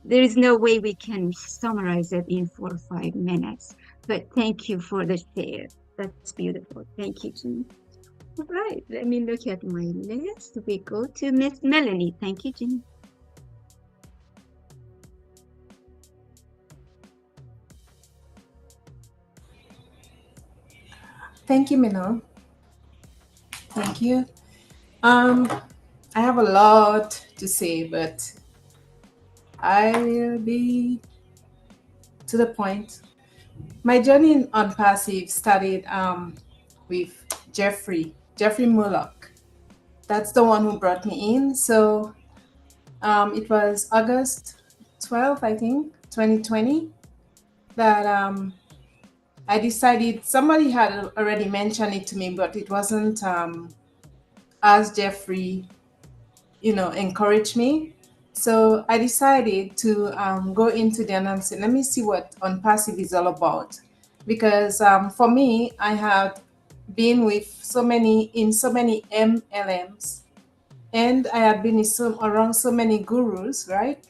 there is no way we can summarize it in 4 or 5 minutes. But thank you for the share. That's beautiful. Thank you, Jean. All right, let me look at my list. We go to Miss Melanie. Thank you, Jean. Thank you, Minal. Thank you. I have a lot to say, but I will be to the point. My journey on Passive started with Jeffrey Mullock. That's the one who brought me in. So it was August 12th, I think, 2020, that I decided, somebody had already mentioned it to me, but it wasn't as Jeffrey, encouraged me. So I decided to go into the announcement. Let me see what Unpassive is all about. Because for me, I had been with so many MLMs, and I had been around so many gurus, right?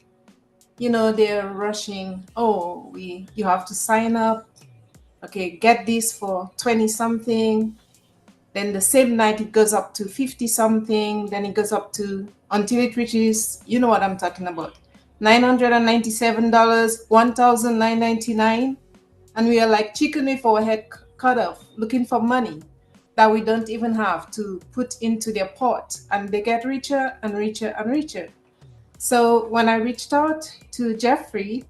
They're rushing, you have to sign up. Okay, get this for 20 something. Then the same night it goes up to 50 something. Then it goes up to, until it reaches, you know what I'm talking about, $997, $1,999. And we are like chicken with our head cut off, looking for money that we don't even have to put into their pot. And they get richer and richer and richer. So when I reached out to Jeffrey,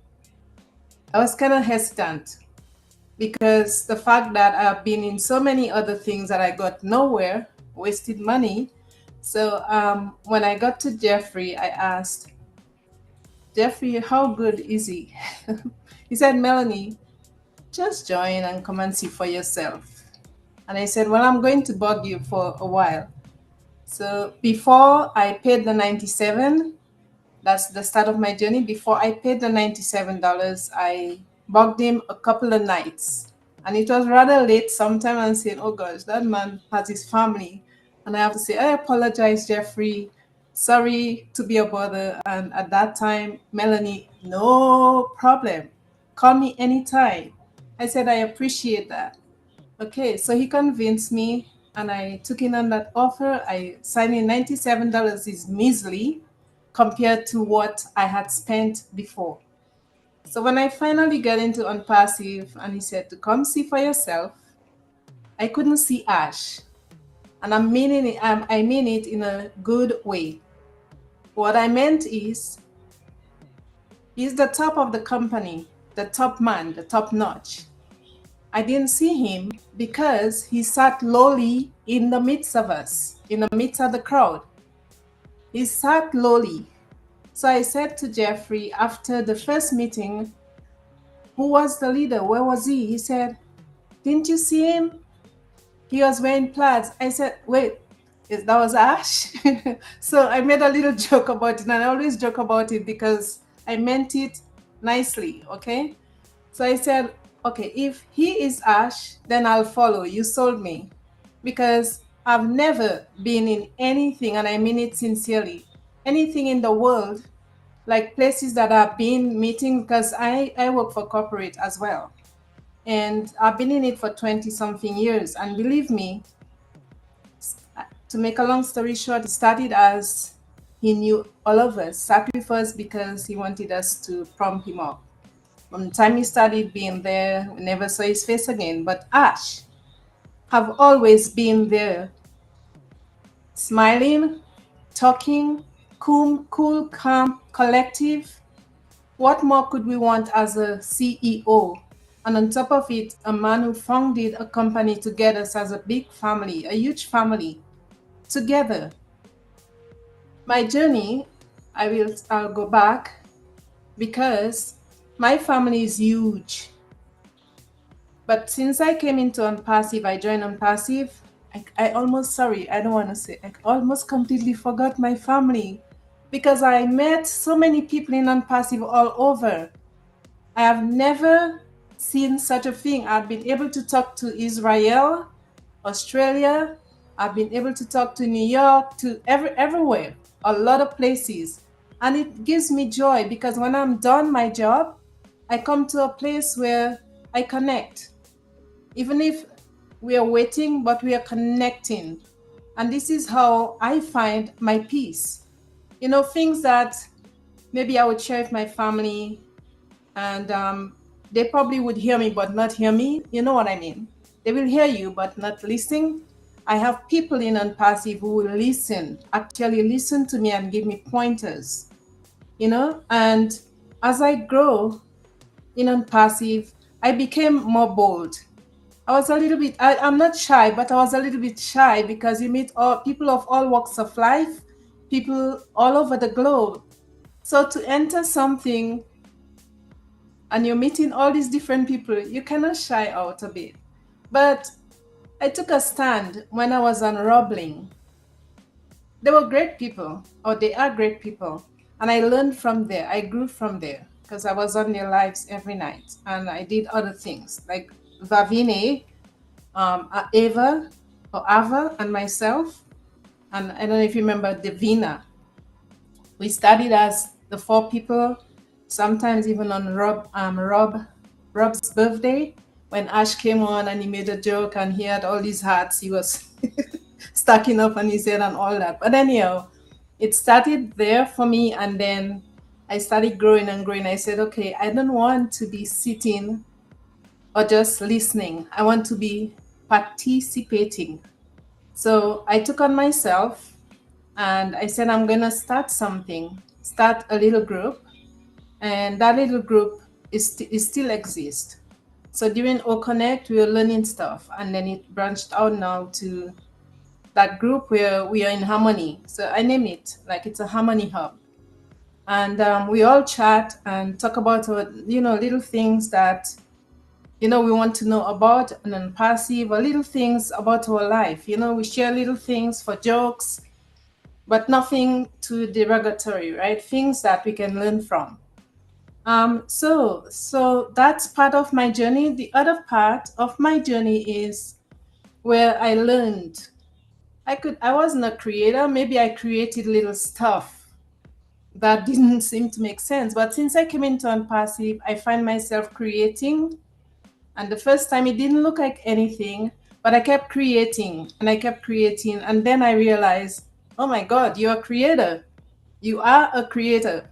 I was kind of hesitant, because the fact that I've been in so many other things that I got nowhere, wasted money. So when I got to Jeffrey, I asked, Jeffrey, how good is he? He said, Melanie, just join and come and see for yourself. And I said, well, I'm going to bug you for a while. So before I paid the $97, that's the start of my journey. Before I paid the $97, I bugged him a couple of nights. And it was rather late sometime, and said, oh gosh, that man has his family. And I have to say, I apologize, Jeffrey. Sorry to be a bother. And at that time, Melanie, no problem. Call me anytime. I said, I appreciate that. Okay, so he convinced me, and I took in on that offer. I signed in. $97 is measly compared to what I had spent before. So when I finally got into Unpassive and he said to come see for yourself, I couldn't see Ash. And I mean it in a good way. What I meant is, he's the top of the company, the top man, the top notch. I didn't see him because he sat lowly in the midst of us, in the midst of the crowd. He sat lowly. So I said to Jeffrey after the first meeting, who was the leader? Where was he? He said, didn't you see him? He was wearing plaids. I said, wait, that was Ash? So I made a little joke about it, and I always joke about it because I meant it nicely, okay? So I said, okay, if he is Ash, then I'll follow. You sold me. Because I've never been in anything, and I mean it sincerely, anything in the world, like places that I've been meeting, because I work for corporate as well. And I've been in it for 20 something years. And believe me, to make a long story short, it started as he knew all of us, sat with us because he wanted us to prompt him up. From the time he started being there, we never saw his face again. But Ash have always been there, smiling, talking, cool, calm, collective. What more could we want as a CEO, And on top of it, a man who founded a company to get us as a big family, a huge family together. My journey, I'll go back because my family is huge. But since I came into Unpassive, I joined Unpassive, I almost, sorry, I don't want to say, I almost completely forgot my family because I met so many people in Unpassive all over. I have never seen such a thing. I've been able to talk to Israel, Australia. I've been able to talk to New York, to everywhere, a lot of places. And it gives me joy because when I'm done my job, I come to a place where I connect. Even if we are waiting, but we are connecting. And this is how I find my peace. You know, things that maybe I would share with my family, and they probably would hear me but not hear me. You know what I mean? They will hear you but not listen. I have people in Unpassive who will listen, actually listen to me and give me pointers, you know? And as I grow in Unpassive, I became more bold. I was a little bit, I'm not shy, but I was a little bit shy because you meet people of all walks of life, people all over the globe. So to enter something and you're meeting all these different people, you cannot shy out a bit. But I took a stand when I was on Robbling. They were great people, or they are great people. And I learned from there. I grew from there because I was on their lives every night. And I did other things like Vavine, Ava, and myself. And I don't know if you remember Divina. We studied as the 4 people, sometimes even on Rob's birthday, when Ash came on and he made a joke and he had all these hats he was stacking up on his head and all that. But anyhow, it started there for me, and then I started growing and growing. I said, okay, I don't want to be sitting or just listening. I want to be participating. So I took on myself and I said, I'm going to start something, start a little group. And that little group is still exists. So during O-Connect, we were learning stuff. And then it branched out now to that group where we are in harmony. So I name it like it's a harmony hub. And we all chat and talk about, little things that, we want to know about, and then passive, or little things about our life. We share little things for jokes, but nothing too derogatory, right? Things that we can learn from. So that's part of my journey. The other part of my journey is where I learned. I wasn't a creator. Maybe I created little stuff that didn't seem to make sense. But since I came into Unpassive, I find myself creating. And the first time it didn't look like anything, but I kept creating and I kept creating. And then I realized, oh my God, you're a creator. You are a creator.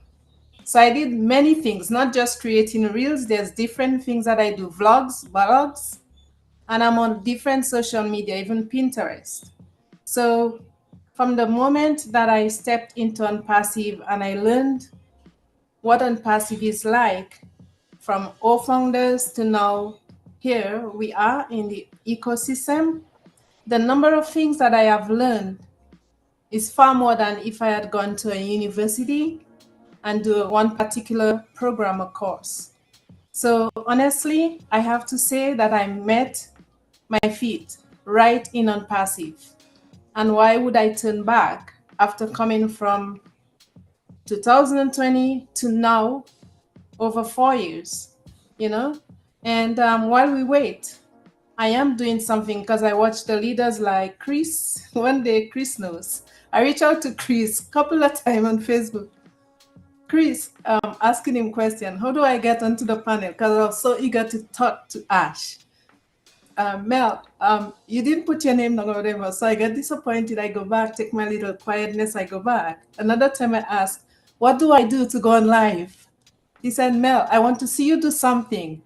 So I did many things, not just creating reels. There's different things that I do, vlogs, blogs, and I'm on different social media, even Pinterest. So from the moment that I stepped into Unpassive and I learned what Unpassive is like, from all founders to now, here we are in the ecosystem, the number of things that I have learned is far more than if I had gone to a university and do one particular program or course. So honestly, I have to say that I met my feet right in Unpassive. And why would I turn back after coming from 2020 to now, over 4 years, And while we wait, I am doing something because I watch the leaders like Chris. One day, Chris knows. I reached out to Chris a couple of times on Facebook. Chris, asking him question, how do I get onto the panel? Because I was so eager to talk to Ash. Mel, you didn't put your name down or whatever, so I get disappointed. I go back, take my little quietness, I go back. Another time I asked, what do I do to go on live? He said, Mel, I want to see you do something.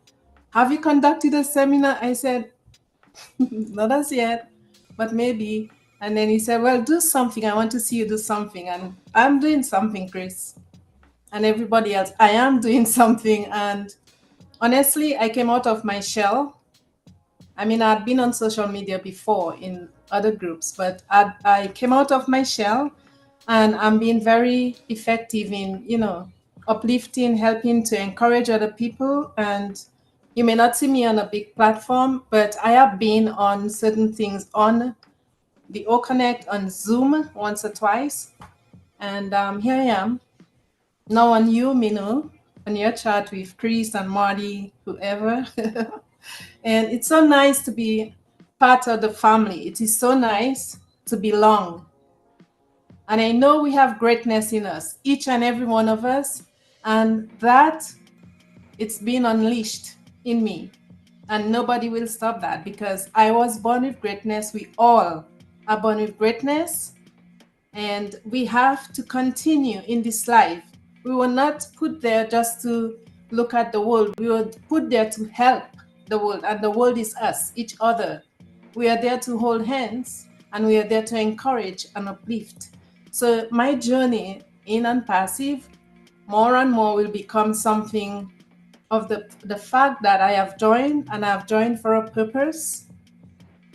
Have you conducted a seminar? I said, not as yet, but maybe. And then he said, well, do something. I want to see you do something. And I'm doing something, Chris. And everybody else, I am doing something. And honestly, I came out of my shell. I mean, I'd been on social media before in other groups, but I came out of my shell, and I'm being very effective in, uplifting, helping to encourage other people. And you may not see me on a big platform, but I have been on certain things on the O Connect on Zoom once or twice. And here I am now on you, Minu, on your chat with Chris and Marty, whoever. And it's so nice to be part of the family. It is so nice to belong. And I know we have greatness in us, each and every one of us. And that it's been unleashed in me. And nobody will stop that, because I was born with greatness. We all are born with greatness. And we have to continue in this life. We were not put there just to look at the world. We were put there to help the world, and the world is us, each other. We are there to hold hands, and we are there to encourage and uplift. So my journey in Unpassive more and more will become something of the fact that I have joined, and I have joined for a purpose,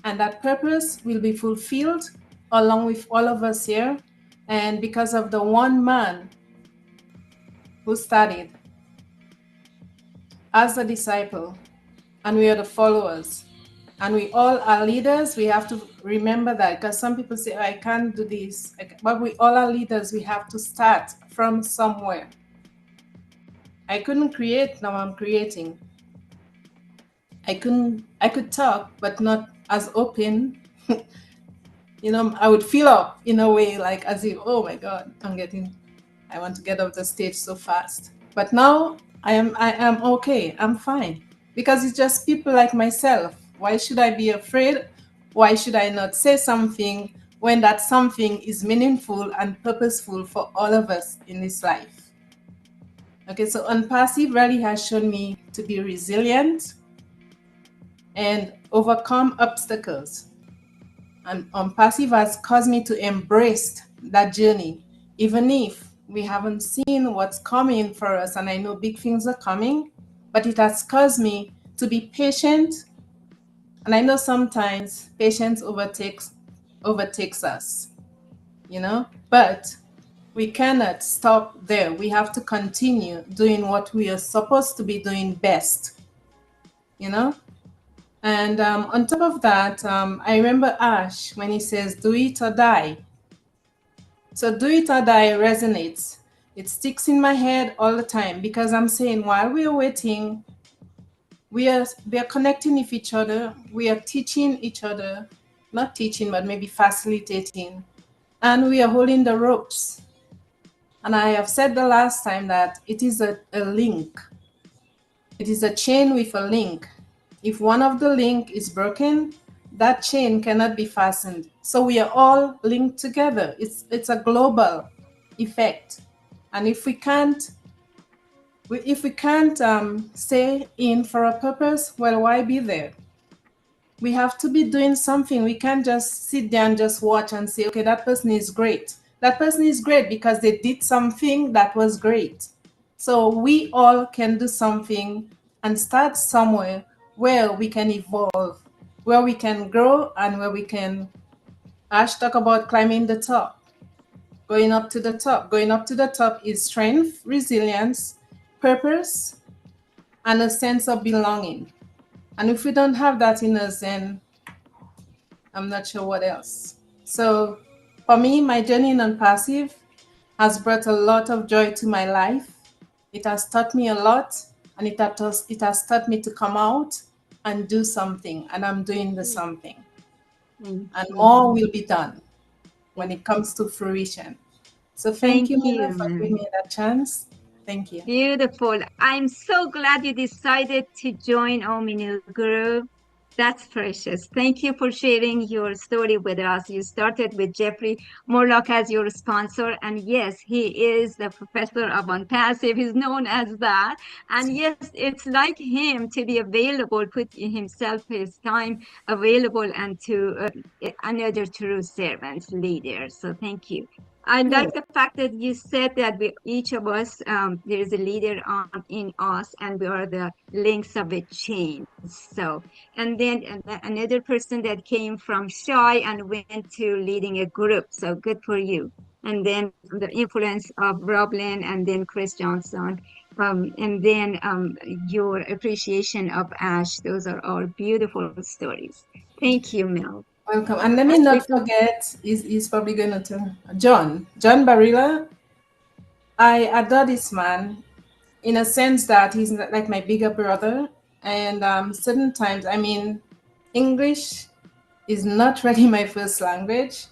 and that purpose will be fulfilled along with all of us here. And because of the one man who started as a disciple, and we are the followers, and we all are leaders. We have to remember that, because some people say, oh, I can't do this, but we all are leaders. We have to start from somewhere. I couldn't create, now I'm creating. I could talk, but not as open. I would fill up in a way, like as if, oh my God, I want to get off the stage so fast. But now I am okay, I'm fine. Because it's just people like myself. Why should I be afraid? Why should I not say something when that something is meaningful and purposeful for all of us in this life? Okay, so Unpassive really has shown me to be resilient and overcome obstacles. And Unpassive has caused me to embrace that journey, even if we haven't seen what's coming for us. And I know big things are coming, but it has caused me to be patient. And I know sometimes patience overtakes us, but we cannot stop there. We have to continue doing what we are supposed to be doing best, And on top of that, I remember Ash when he says, do it or die. So do it or die resonates. It sticks in my head all the time, because I'm saying while we are waiting, we are connecting with each other. We are teaching each other, not teaching, but maybe facilitating. And we are holding the ropes. And I have said the last time that it is a link. It is a chain with a link. If one of the link is broken, that chain cannot be fastened. So we are all linked together. It's a global effect. And if we can't stay in for a purpose, well, why be there? We have to be doing something. We can't just sit there and just watch and say, okay, that person is great. That person is great because they did something that was great. So we all can do something and start somewhere where we can evolve, where we can grow, and where we can, Ash talk about climbing the top, going up to the top. Going up to the top is strength, resilience, purpose, and a sense of belonging. And if we don't have that in us, then I'm not sure what else. So for me, my journey in Unpassive has brought a lot of joy to my life. It has taught me a lot, and it has taught me to come out and do something, and I'm doing the something. And more will be done when it comes to fruition. So thank you, Mina, for giving me that chance. Thank you. Beautiful. I'm so glad you decided to join Ominu Group. That's precious. Thank you for sharing your story with us. You started with Jeffrey Morlock as your sponsor. And yes, he is the professor of Unpassive. He's known as that. And yes, it's like him to be available, put himself, his time available, and to another true servant leader. So thank you. I like the fact that you said that each of us, there is a leader in us, and we are the links of a chain. So, and then another person that came from shy and went to leading a group. So good for you. And then the influence of Roblin, and then Chris Johnson, and then your appreciation of Ash. Those are all beautiful stories. Thank you, Mel. Welcome. And let me not forget, he's probably going to tell John Barilla. I adore this man in a sense that he's like my bigger brother. And certain times, I mean, English is not really my first language,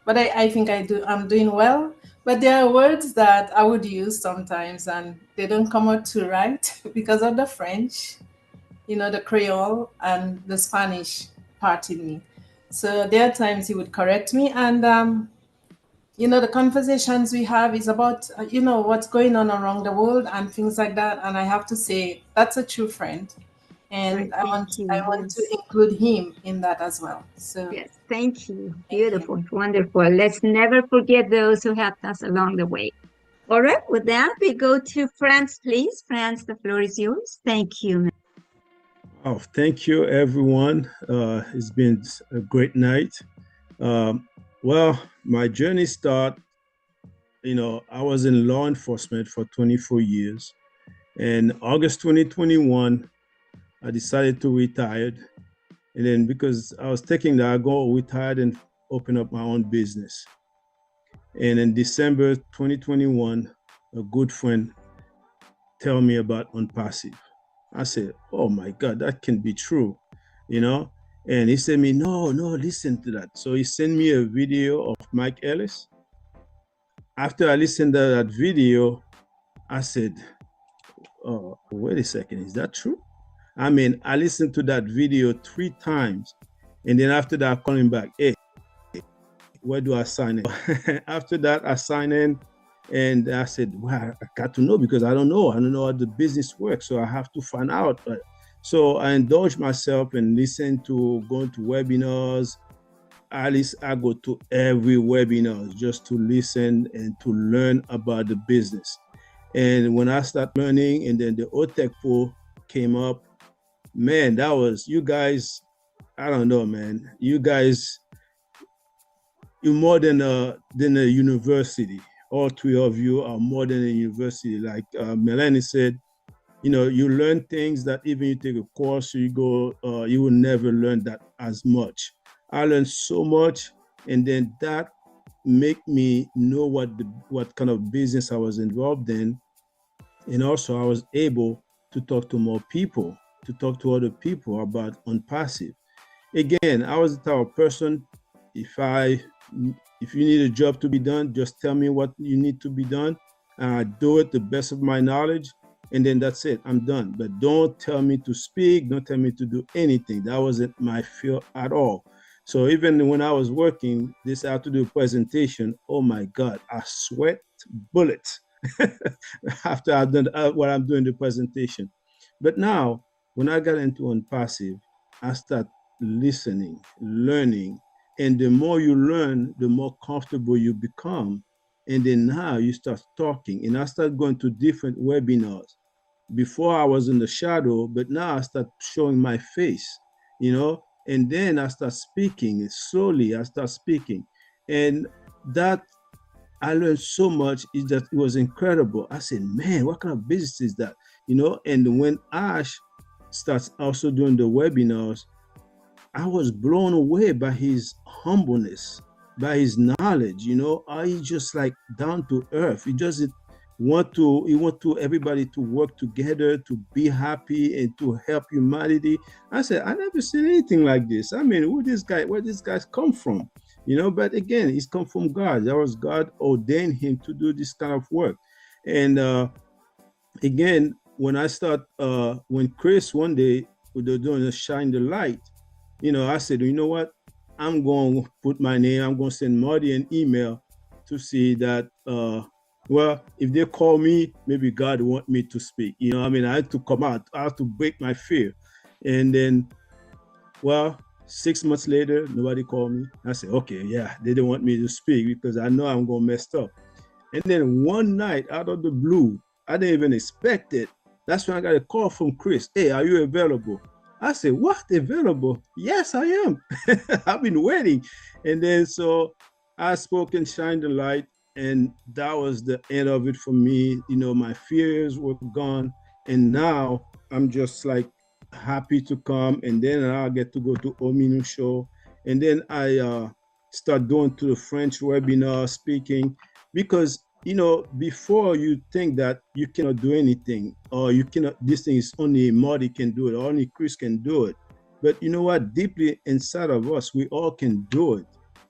but I think I'm doing well. But there are words that I would use sometimes and they don't come out to right because of the French, the Creole and the Spanish part in me. So there are times he would correct me, and the conversations we have is about what's going on around the world and things like that. And I have to say that's a true friend, and I want to include him in that as well. So yes, thank you. Beautiful, wonderful. Let's never forget those who helped us along the way. All right, with that, we go to France, please. France, the floor is yours. Thank you. Oh, thank you, everyone. It's been a great night. Well, my journey started, I was in law enforcement for 24 years. And August 2021, I decided to retire. And then because I was taking that, I go retired and open up my own business. And in December 2021, a good friend tell me about Unpassive. I said, oh my God, that can be true, And he said me, no, listen to that. So he sent me a video of Mike Ellis. After I listened to that video, I said, oh, wait a second, is that true? I mean, I listened to that video 3 times. And then after that, I called him back, hey, where do I sign in? After that, I signed in. And I said, well, I got to know because I don't know how the business works. So I have to find out. So I indulge myself and listen to going to webinars. At least I go to every webinar just to listen and to learn about the business. And when I start learning, and then the OTEC pool came up, man, that was, you guys, I don't know, man. You guys, you're more than a university. All 3 of you are more than a university. Like Melanie said, you learn things that even you take a course, you go, you will never learn that as much. I learned so much, and then that make me know what kind of business I was involved in. And also I was able to talk to more people, to talk to other people about Unpassive. Again, I was the type of person, if you need a job to be done, just tell me what you need to be done. And I do it the best of my knowledge. And then that's it, I'm done. But don't tell me to speak, don't tell me to do anything. That wasn't my field at all. So even when I was working, I had to do a presentation. Oh my God, I sweat bullets after I've done what I'm doing the presentation. But now, when I got into Unpassive, I start listening, learning. And the more you learn, the more comfortable you become. And then now you start talking. And I start going to different webinars. Before I was in the shadow, but now I start showing my face, and then I start speaking. Slowly I start speaking. And that I learned so much, it was incredible. I said, man, what kind of business is that? And when Ash starts also doing the webinars, I was blown away by his humbleness, by his knowledge. He's just like down to earth. He doesn't want to everybody to work together, to be happy and to help humanity. I said, I never seen anything like this. I mean, where these guys come from? But again, he's come from God. That was God ordained him to do this kind of work. And again, when Chris one day, they're doing a shine the light, I said, you know what? I'm going to put my name, I'm going to send Marty an email to see that, if they call me, maybe God want me to speak. I had to come out. I had to break my fear. And then, 6 months later, nobody called me. I said, okay, yeah, they didn't want me to speak because I know I'm going to mess up. And then one night out of the blue, I didn't even expect it. That's when I got a call from Chris. Hey, are you available? I said, what, available? Yes, I am. I've been waiting. And then so I spoke and shined the light, and that was the end of it for me. You know, my fears were gone. And now I'm just like happy to come. And then I'll get to go to Ominu show. And then I start going to the French webinar speaking, because you know, before you think that you cannot do anything, or you cannot, this thing is only Marty can do it, or only Chris can do it. But you know what? Deeply inside of us, we all can do it.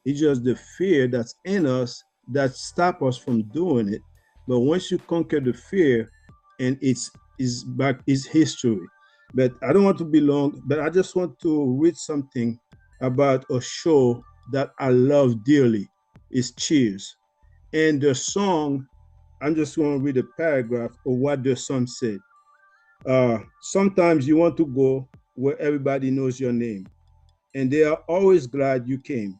It's just the fear that's in us that stops us from doing it. But once you conquer the fear, and it's back, it's history. But I don't want to be long, but I just want to read something about a show that I love dearly. It's Cheers. And the song, I'm just going to read a paragraph of what the song said. Sometimes you want to go where everybody knows your name, and they are always glad you came.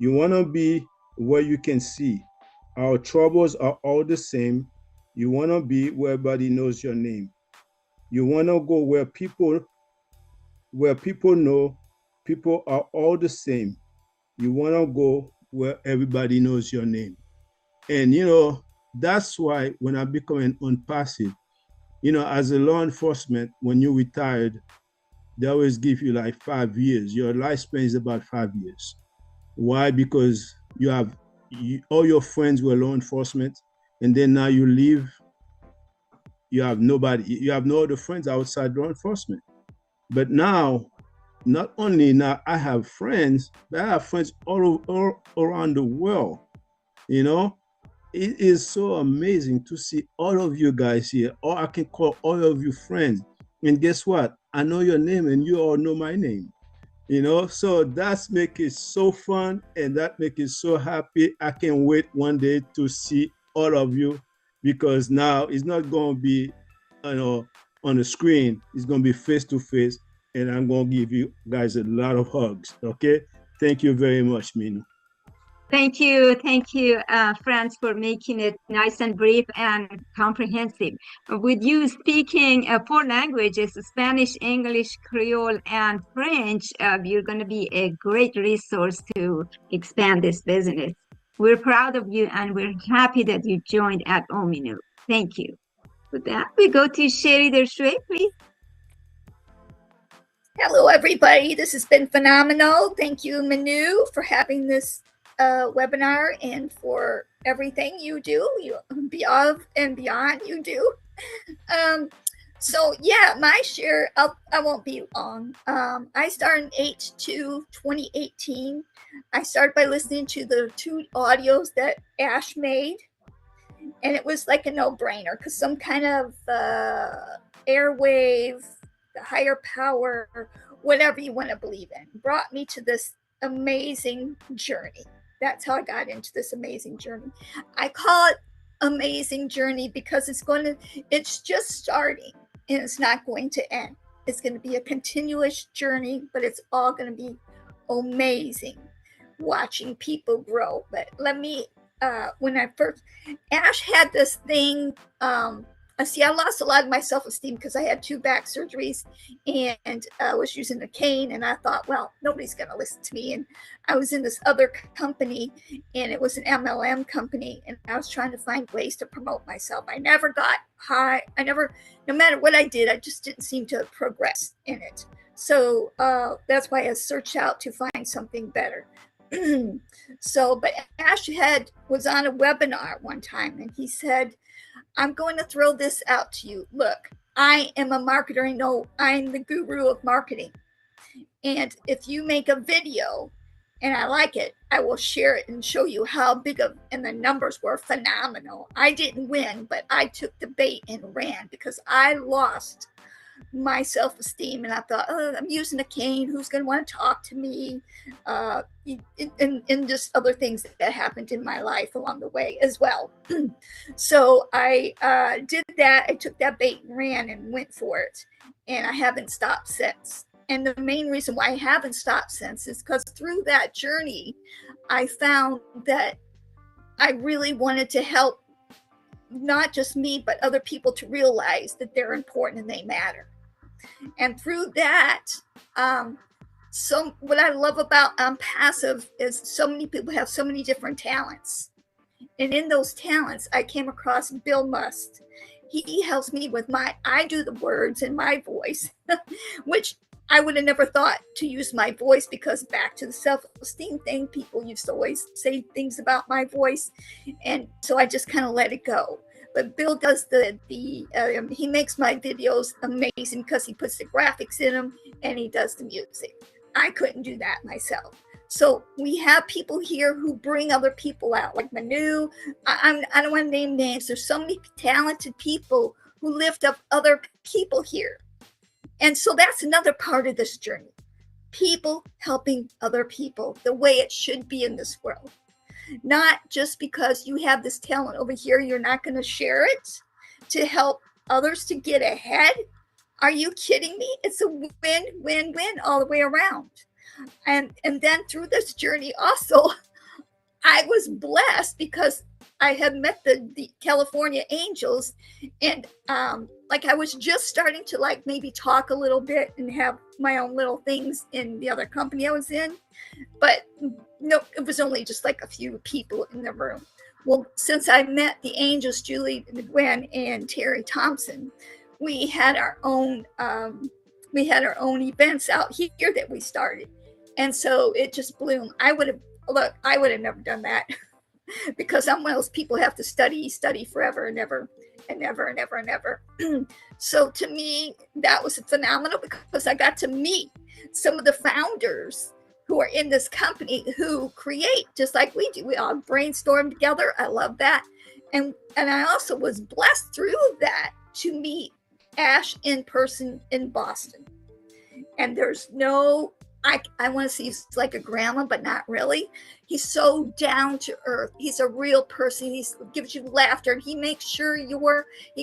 You want to be where you can see our troubles are all the same. You want to be where everybody knows your name. You want to go where people know people are all the same. You want to go where everybody knows your name. And, you know, that's why when I become an unpassive, you know, as a law enforcement, when you retired, they always give you like 5 years. Your lifespan is about 5 years. Why? Because all your friends were law enforcement, and then now you leave, you have nobody, you have no other friends outside law enforcement. But now, not only now I have friends, but I have friends all around the world, you know? It is so amazing to see all of you guys here, or I can call all of you friends. And guess what? I know your name and you all know my name. You know, so that's make it so fun, and that make it so happy. I can't wait one day to see all of you, because now it's not going to be, you know, on the screen. It's going to be face to face, and I'm going to give you guys a lot of hugs. Okay. Thank you very much, Minu. Thank you, Franz, for making it nice and brief and comprehensive. With you speaking 4 languages, Spanish, English, Creole, and French, you're going to be a great resource to expand this business. We're proud of you, and we're happy that you joined at Ominu. Thank you. With that, we go to Sherry Dershui, please. Hello, everybody. This has been phenomenal. Thank you, Manu, for having this webinar, and for everything you do, above and beyond you do. So yeah, my share, I won't be long. I started in H2 2018. I started by listening to the 2 audios that Ash made, and it was like a no-brainer, because some kind of airwave, the higher power, whatever you want to believe in, brought me to this amazing journey. That's how I got into this amazing journey. I call it amazing journey because it's just starting, and it's not going to end. It's going to be a continuous journey, but it's all going to be amazing watching people grow. But let me, when I first, Ash had this thing, see, I lost a lot of my self-esteem because I had 2 back surgeries, and I was using a cane, and I thought, well, nobody's going to listen to me. And I was in this other company, and it was an MLM company, and I was trying to find ways to promote myself. I never got high. No matter what I did, I just didn't seem to progress in it. So that's why I searched out to find something better. But Ash was on a webinar one time, and he said, I'm going to throw this out to you. Look, I am a marketer. I know I'm the guru of marketing. And if you make a video and I like it, I will share it and show you how big and the numbers were phenomenal. I didn't win, but I took the bait and ran because I lost my self-esteem, and I thought, oh, I'm using a cane, who's going to want to talk to me, and just other things that happened in my life along the way as well. So I did that. I took that bait and ran and went for it, and I haven't stopped since. And the main reason why I haven't stopped since is because through that journey, I found that I really wanted to help not just me, but other people to realize that they're important and they matter. And through that, so what I love about Passive is so many people have so many different talents. And in those talents, I came across Bill Must. He helps me with I do the words in my voice, which I would have never thought to use my voice, because back to the self-esteem thing, people used to always say things about my voice. And so I just kind of let it go. But Bill does he makes my videos amazing because he puts the graphics in them and he does the music. I couldn't do that myself. So we have people here who bring other people out, like Manu. I don't want to name names. There's so many talented people who lift up other people here. And so that's another part of this journey. People helping other people the way it should be in this world. Not just because you have this talent over here, you're not going to share it to help others to get ahead. Are you kidding me? It's a win-win-win all the way around. And then through this journey also, I was blessed because I had met the California Angels, and like I was just starting to like maybe talk a little bit and have my own little things in the other company I was in. But no, it was only just like a few people in the room. Well, since I met the Angels, Julie Gwen and Terry Thompson, we had our own events out here that we started. And so it just bloomed. I would have never done that because I'm one of those people who have to study forever and ever. So to me, that was phenomenal because I got to meet some of the founders who are in this company who create just like we do. We all brainstorm together. I love that. And I also was blessed through that to meet Ash in person in Boston. And there's no, I want to say he's like a grandma, but not really. He's so down to earth. He's a real person. He gives you laughter, and he makes sure he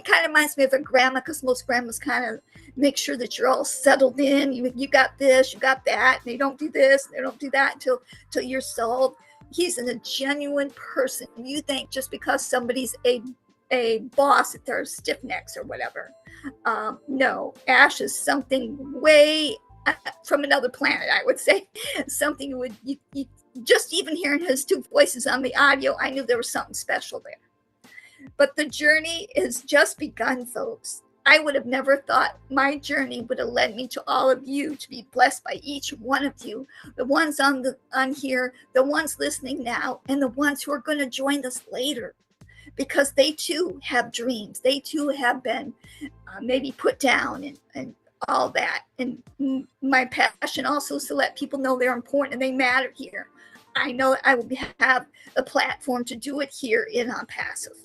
kind of reminds me of a grandma, because most grandmas kind of make sure that you're all settled in. You got this, you got that, and they don't do this, they don't do that until you're solved. He's a genuine person. You think just because somebody's a boss that they're stiff necks or whatever. No, Ash is something way from another planet, I would say. Something you just even hearing his two voices on the audio, I knew there was something special there. But the journey is just begun, folks. I would have never thought my journey would have led me to all of you, to be blessed by each one of you, the ones on here, the ones listening now, and the ones who are going to join us later, because they too have dreams. They too have been maybe put down and all that. And my passion also is to let people know they're important and they matter here. I know I will have a platform to do it here in Passive.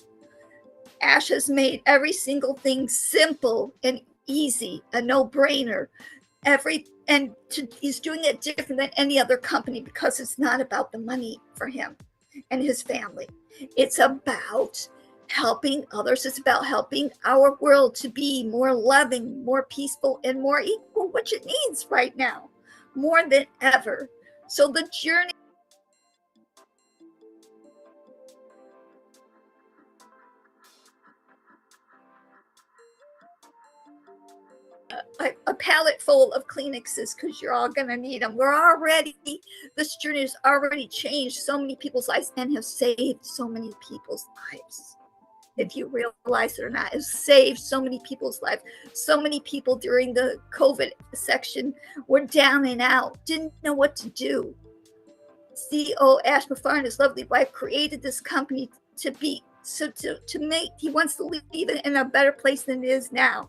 Ash has made every single thing simple and easy, a no-brainer. He's doing it different than any other company because it's not about the money for him and his family. It's about helping others. It's about helping our world to be more loving, more peaceful, and more equal, which it needs right now more than ever. So the journey a pallet full of Kleenexes, because you're all going to need them. This journey has already changed so many people's lives and have saved so many people's lives. If you realize it or not, has saved so many people's lives. So many people during the COVID section were down and out, didn't know what to do. CEO Ash Mufareh and his lovely wife created this company he wants to leave it in a better place than it is now.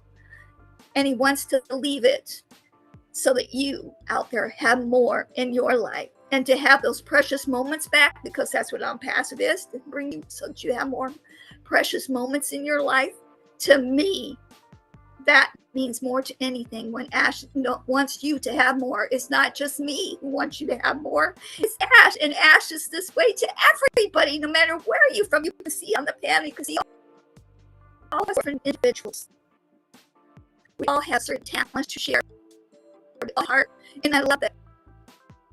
And he wants to leave it so that you out there have more in your life, and to have those precious moments back, because that's what Passive is, to bring you so that you have more precious moments in your life. To me, that means more to anything. When Ash wants you to have more, it's not just me who wants you to have more. It's Ash, and Ash is this way to everybody, no matter where you're from. You can see on the panel, you can see all different individuals. We all have certain talents to share. the heart. And I love that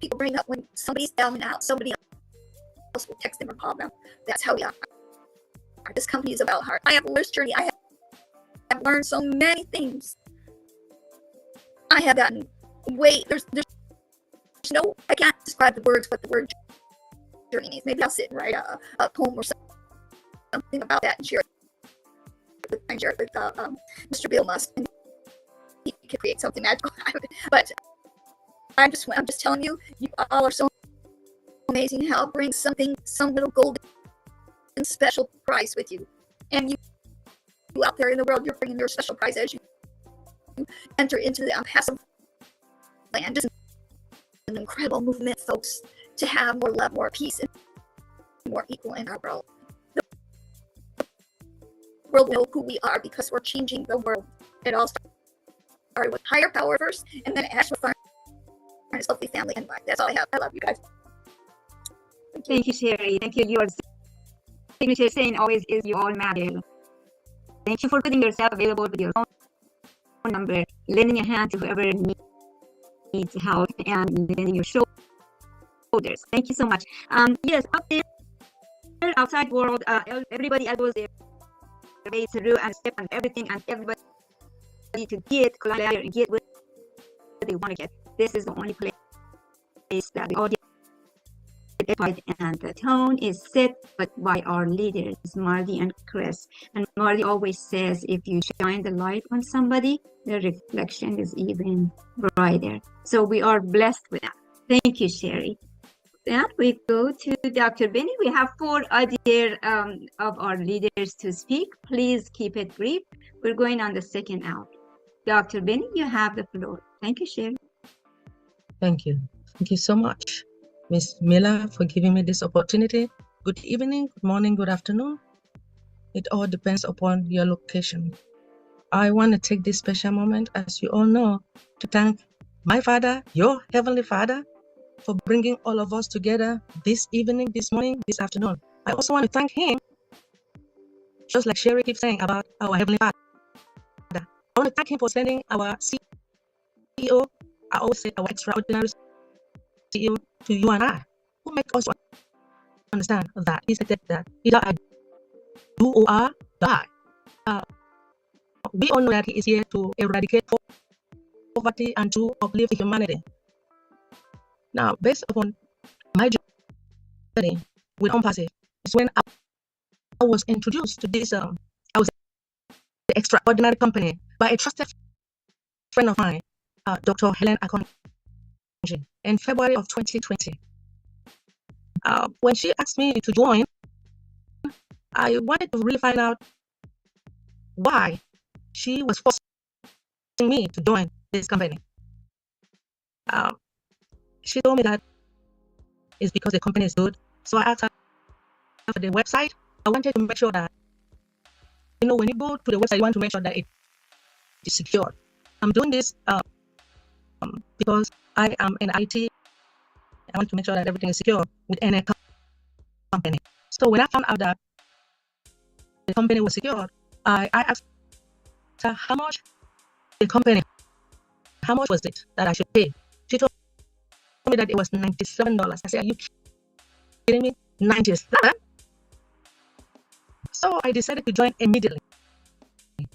people bring up when somebody's down and out, somebody else will text them or call them. That's how we are. This company is about heart. I have a list journey. I have learned so many things. I have gotten there's no, I can't describe the words what the word journey means. Maybe I'll sit and write a poem or something about that and share it with Mr. Bill Musk, and he could create something magical. But I'm just telling you, you all are so amazing. How bring some little golden special prize with you, and you out there in the world, you're bringing your special prize as you enter into the passive land. Just an incredible movement, folks, to have more love, more peace, and more equal in our world. The world will know who we are because we're changing the world. It all started with higher power first, and then it has to find its healthy family and life. That's all I have. I love you guys. Thank you, Sherry. Thank you. Your signature saying always is you all matter. Thank you for putting yourself available with your phone number, lending a hand to whoever needs help, and lending your shoulders. Thank you so much. Yes, out there, outside world, everybody goes their way through and step on everything, and everybody to get clear and get what they want to get. This is the only place that we all get edified, and the tone is set but by our leaders, Marty and Chris. And Marty always says, if you shine the light on somebody, the reflection is even brighter. So we are blessed with that. Thank you, Sherry. Then we go to Dr. Benny. We have 4 other of our leaders to speak. Please keep it brief. We're going on the second hour. Dr. Benny, you have the floor. Thank you, Sherry. Thank you. Thank you so much, Ms. Miller, for giving me this opportunity. Good evening, good morning, good afternoon. It all depends upon your location. I want to take this special moment, as you all know, to thank my Father, your Heavenly Father, for bringing all of us together this evening, this morning, this afternoon. I also want to thank him, just like Sherry keeps saying about our Heavenly Father. I want to thank him for sending our CEO, I always say our extraordinary CEO, to you and I, who make us understand that he said that either I do or I die. We all know that he is here to eradicate poverty and to uplift humanity. Now, based upon my journey with Unpassive, is when I was introduced to this I was the extraordinary company by a trusted friend of mine, Dr. Helen Akonji, in February of 2020. When she asked me to join, I wanted to really find out why she was forcing me to join this company. She told me that it's because the company is good. So I asked her for the website. I wanted to make sure that, when you go to the website, you want to make sure that it is secure. I'm doing this because I am in IT. I want to make sure that everything is secure with any company. So when I found out that the company was secure, I asked her how much was it that I should pay. She told me that it was $97. I said, are you kidding me? 97? So I decided to join immediately.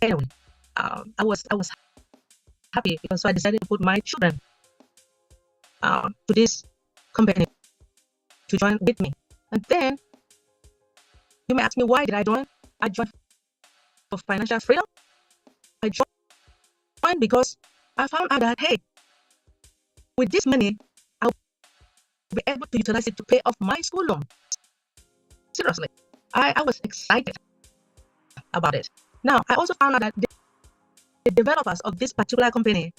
Anyway, I was happy because I decided to put my children to this company to join with me. And then you may ask me, why did I join? I joined for financial freedom. I joined because I found out that, hey, with this money, I'll be able to utilize it to pay off my school loan. Seriously, I was excited about it. Now, I also found out that the developers of this particular company,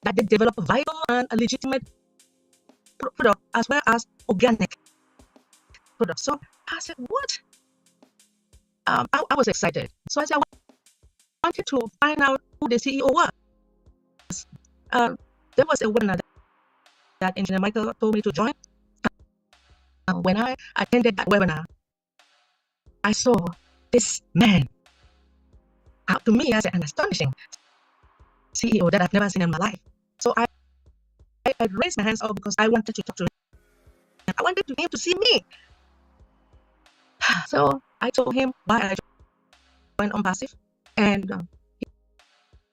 that they develop vital and legitimate product as well as organic products. So I said, what? I was excited. So I said, I wanted to find out who the CEO was. There was a webinar that Engineer Michael told me to join. When I attended that webinar, I saw this man. To me, as an astonishing CEO that I've never seen in my life. So I raised my hands up because I wanted to talk to him. I wanted him to see me. So I told him why I joined unpassive, and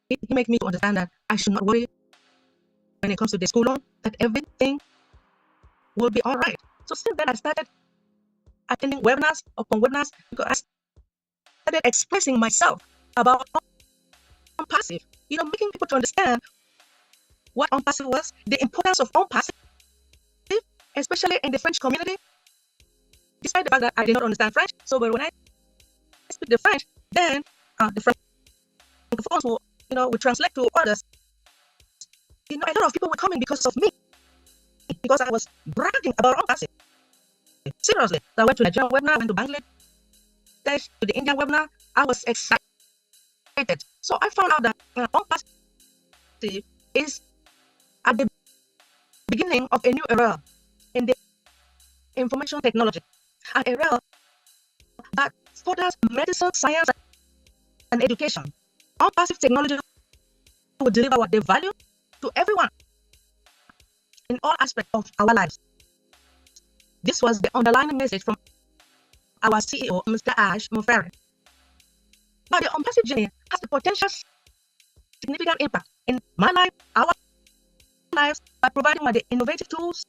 he made me to understand that I should not worry when it comes to the school loan, that everything will be all right. So since then, I started attending webinars upon webinars because I started expressing myself about unpassive, making people to understand what unpassive was, the importance of unpassive, especially in the French community. Despite the fact that I did not understand French, so but when I speak the French, then the Francophones will translate to others. A lot of people were coming because of me, because I was bragging about unpassive. Seriously, so I went to the Nigerian webinar, I went to Bangladesh, to the Indian webinar. I was excited. So I found out that unpassive is at the beginning of a new era in the information technology, an era that furthers medicine, science, and education. Unpassive technology will deliver what they value to everyone in all aspects of our lives. This was the underlying message from our CEO, Mr. Ash Muferi. Now, the unpassive journey has the potential significant impact in my life, our lives, by providing the innovative tools,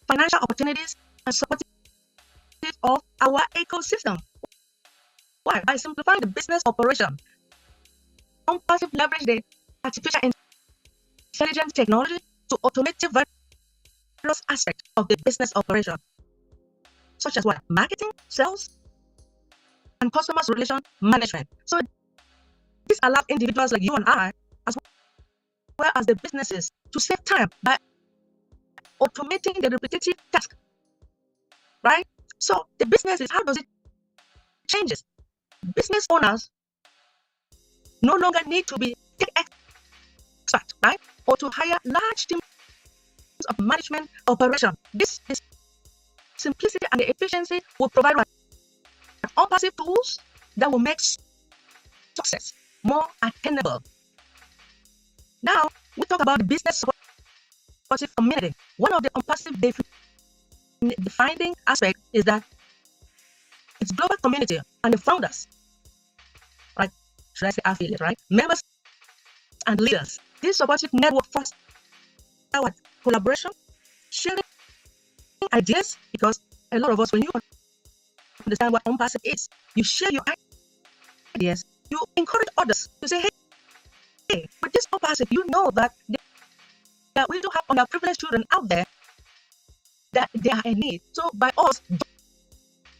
financial opportunities, and support of our ecosystem. Why? By simplifying the business operation. Unpassive leverage the artificial intelligence technology to automate various aspects of the business operation, such as marketing, sales, and customer relation management. So this allows individuals like you and I, as well as the businesses, to save time by automating the repetitive task, right? So the businesses, how does it changes? Business owners no longer need to be tech expert, right? Or to hire large teams of management operation. This simplicity and the efficiency will provide unpassive tools that will make success more attainable. Now, we talk about the business supportive community. One of the unpassive defining aspect is that it's global community and the founders, right? Should I say affiliate, right? Members and leaders. This supportive network fosters collaboration, sharing ideas, because a lot of us, when you understand what unpassive is, you share your ideas, you encourage others to say, hey, with this unpassive, you know that we do have underprivileged children out there that they are in need. So by us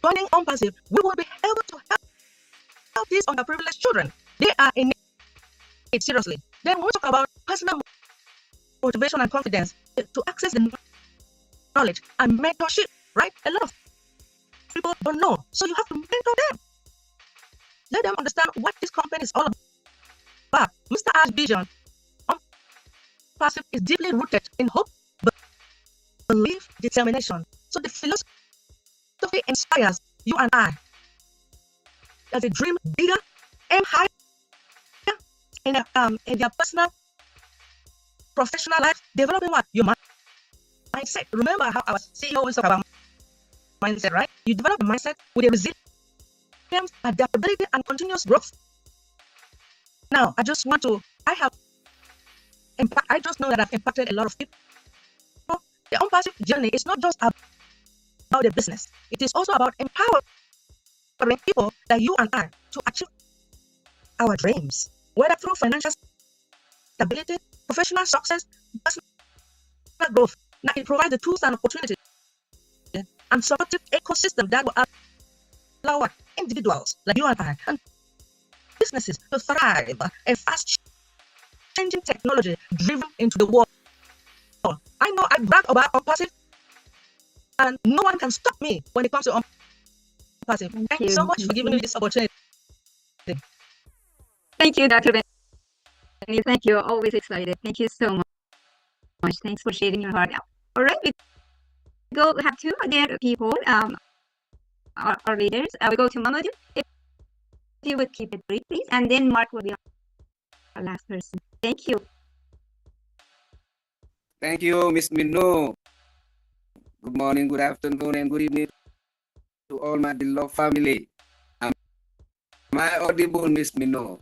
joining unpassive, we will be able to help these underprivileged children. They are in need, seriously. Then we talk about personal motivation and confidence to access the knowledge and mentorship, right? A lot of people don't know, so you have to mentor them. Let them understand what this company is all about. Mr. Ash's vision unpassive is deeply rooted in hope, belief, determination. So the philosophy inspires you and I as a dream bigger, aim higher in their personal, professional life, developing your mindset. Remember how our CEO always talk about mindset, right? You develop a mindset with a resilience, adaptability, and continuous growth. Now, I just know that I've impacted a lot of people. The unpassive journey is not just about the business. It is also about empowering people like you and I to achieve our dreams, whether through financial stability, professional success, personal growth. Now, it provides the tools and opportunities and supportive ecosystem that will allow individuals like you and I and businesses to thrive in fast-changing technology driven into the world. I know I brag about unpassive, and no one can stop me when it comes to unpassive. Thank you so much for giving me this opportunity. Thank you, Dr. Benny. Thank you. Always excited. Thank you so much. Thanks for sharing your heart out. All right, we have two other people, our leaders. We go to Mamadou. If you would keep it brief, please, and then Mark will be our last person. Thank you. Thank you, Miss Mino. Good morning, good afternoon, and good evening to all my beloved family. Am I audible, Miss Mino?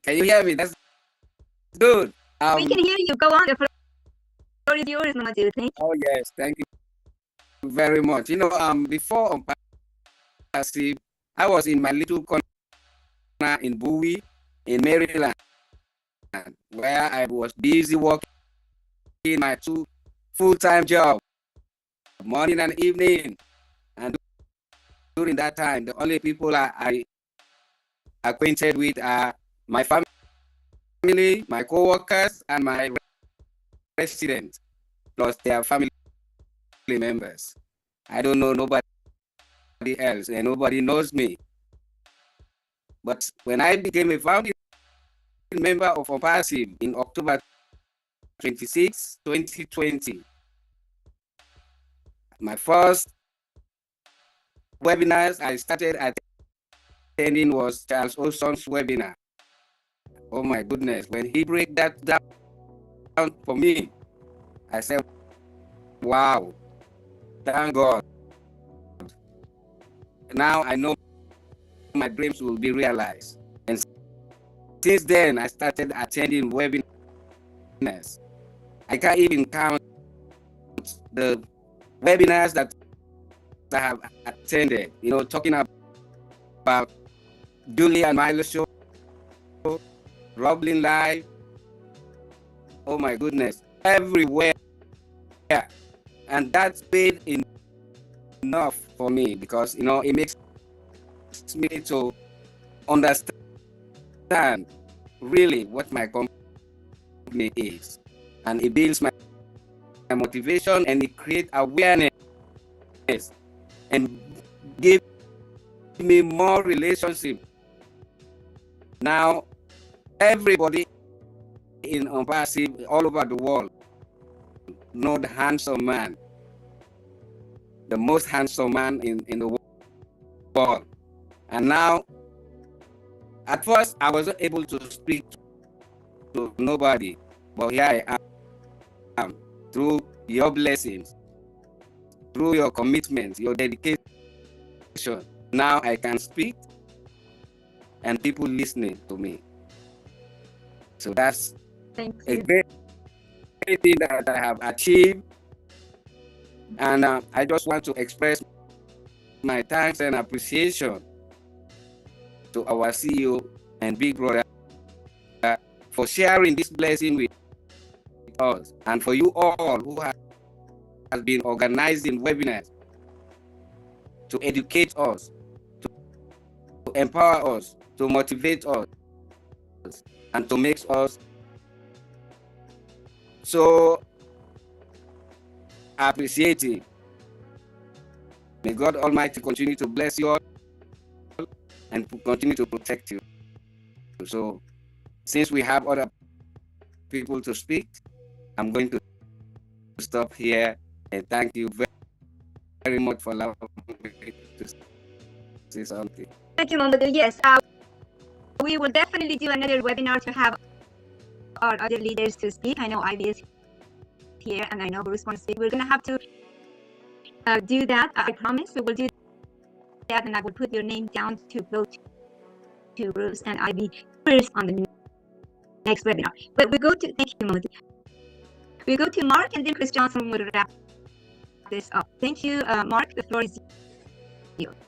Can you hear me? That's good. We can hear you. Go on. The floor is yours, Mamadou. Thank you. Oh yes, thank you very much. You know, before on passive, I was in my little corner in Bowie, in Maryland, where I was busy working my two full-time jobs, morning and evening. And during that time, the only people I acquainted with are my family, my co-workers, and my residents, plus their family members. I don't know nobody else, and nobody knows me. But when I became a founding member of Passive in October 26, 2020, my first webinars I started attending was Charles Olson's webinar. Oh my goodness, when he break that down for me, I said, wow, thank God. Now I know my dreams will be realized. And since then, I started attending webinars. I can't even count the webinars that I have attended, you know, talking about Julie and Milo show, Roblin Live. Oh my goodness, everywhere. And that's been enough for me because, you know, it makes me to understand really what my company is. And it builds my motivation and it creates awareness and give me more relationship. Now, everybody in Passive all over the world know the handsome man, the most handsome man in the world. And now, at first, I wasn't able to speak to nobody, but here I am through your blessings, through your commitment, your dedication. Now I can speak and people listening to me. So that's a great thing that I have achieved. And I just want to express my thanks and appreciation to our CEO and big brother for sharing this blessing with us, and for you all who have been organizing webinars to educate us, to empower us, to motivate us, and to make us so appreciative. May God Almighty continue to bless you all and continue to protect you. So, since we have other people to speak, I'm going to stop here and thank you very much for allowing me to say something. Thank you, Mamadou. Yes, we will definitely do another webinar to have our other leaders to speak. I know Ivy is here and I know Bruce wants to speak. We're going to have to do that. I promise we will do that, and I will put your name down to go to Bruce and Ivy first on the next webinar. But we go to, thank you, Mamadou. We go to Mark, and then Chris Johnson will wrap this up. Thank you, Mark. The floor is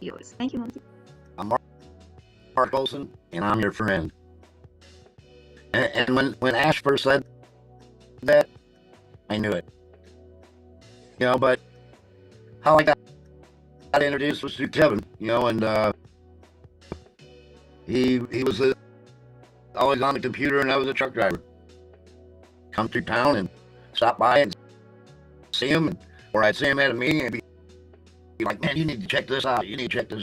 yours. Thank you, Mamadou. I'm Mark Olson, and I'm your friend. And when Ash first said that, I knew it. You know, but how I got introduced was through Kevin, you know, and he was always on the computer, and I was a truck driver. Come through town and stop by and see him, or I'd see him at a meeting and be like, man, you need to check this out. You need to check this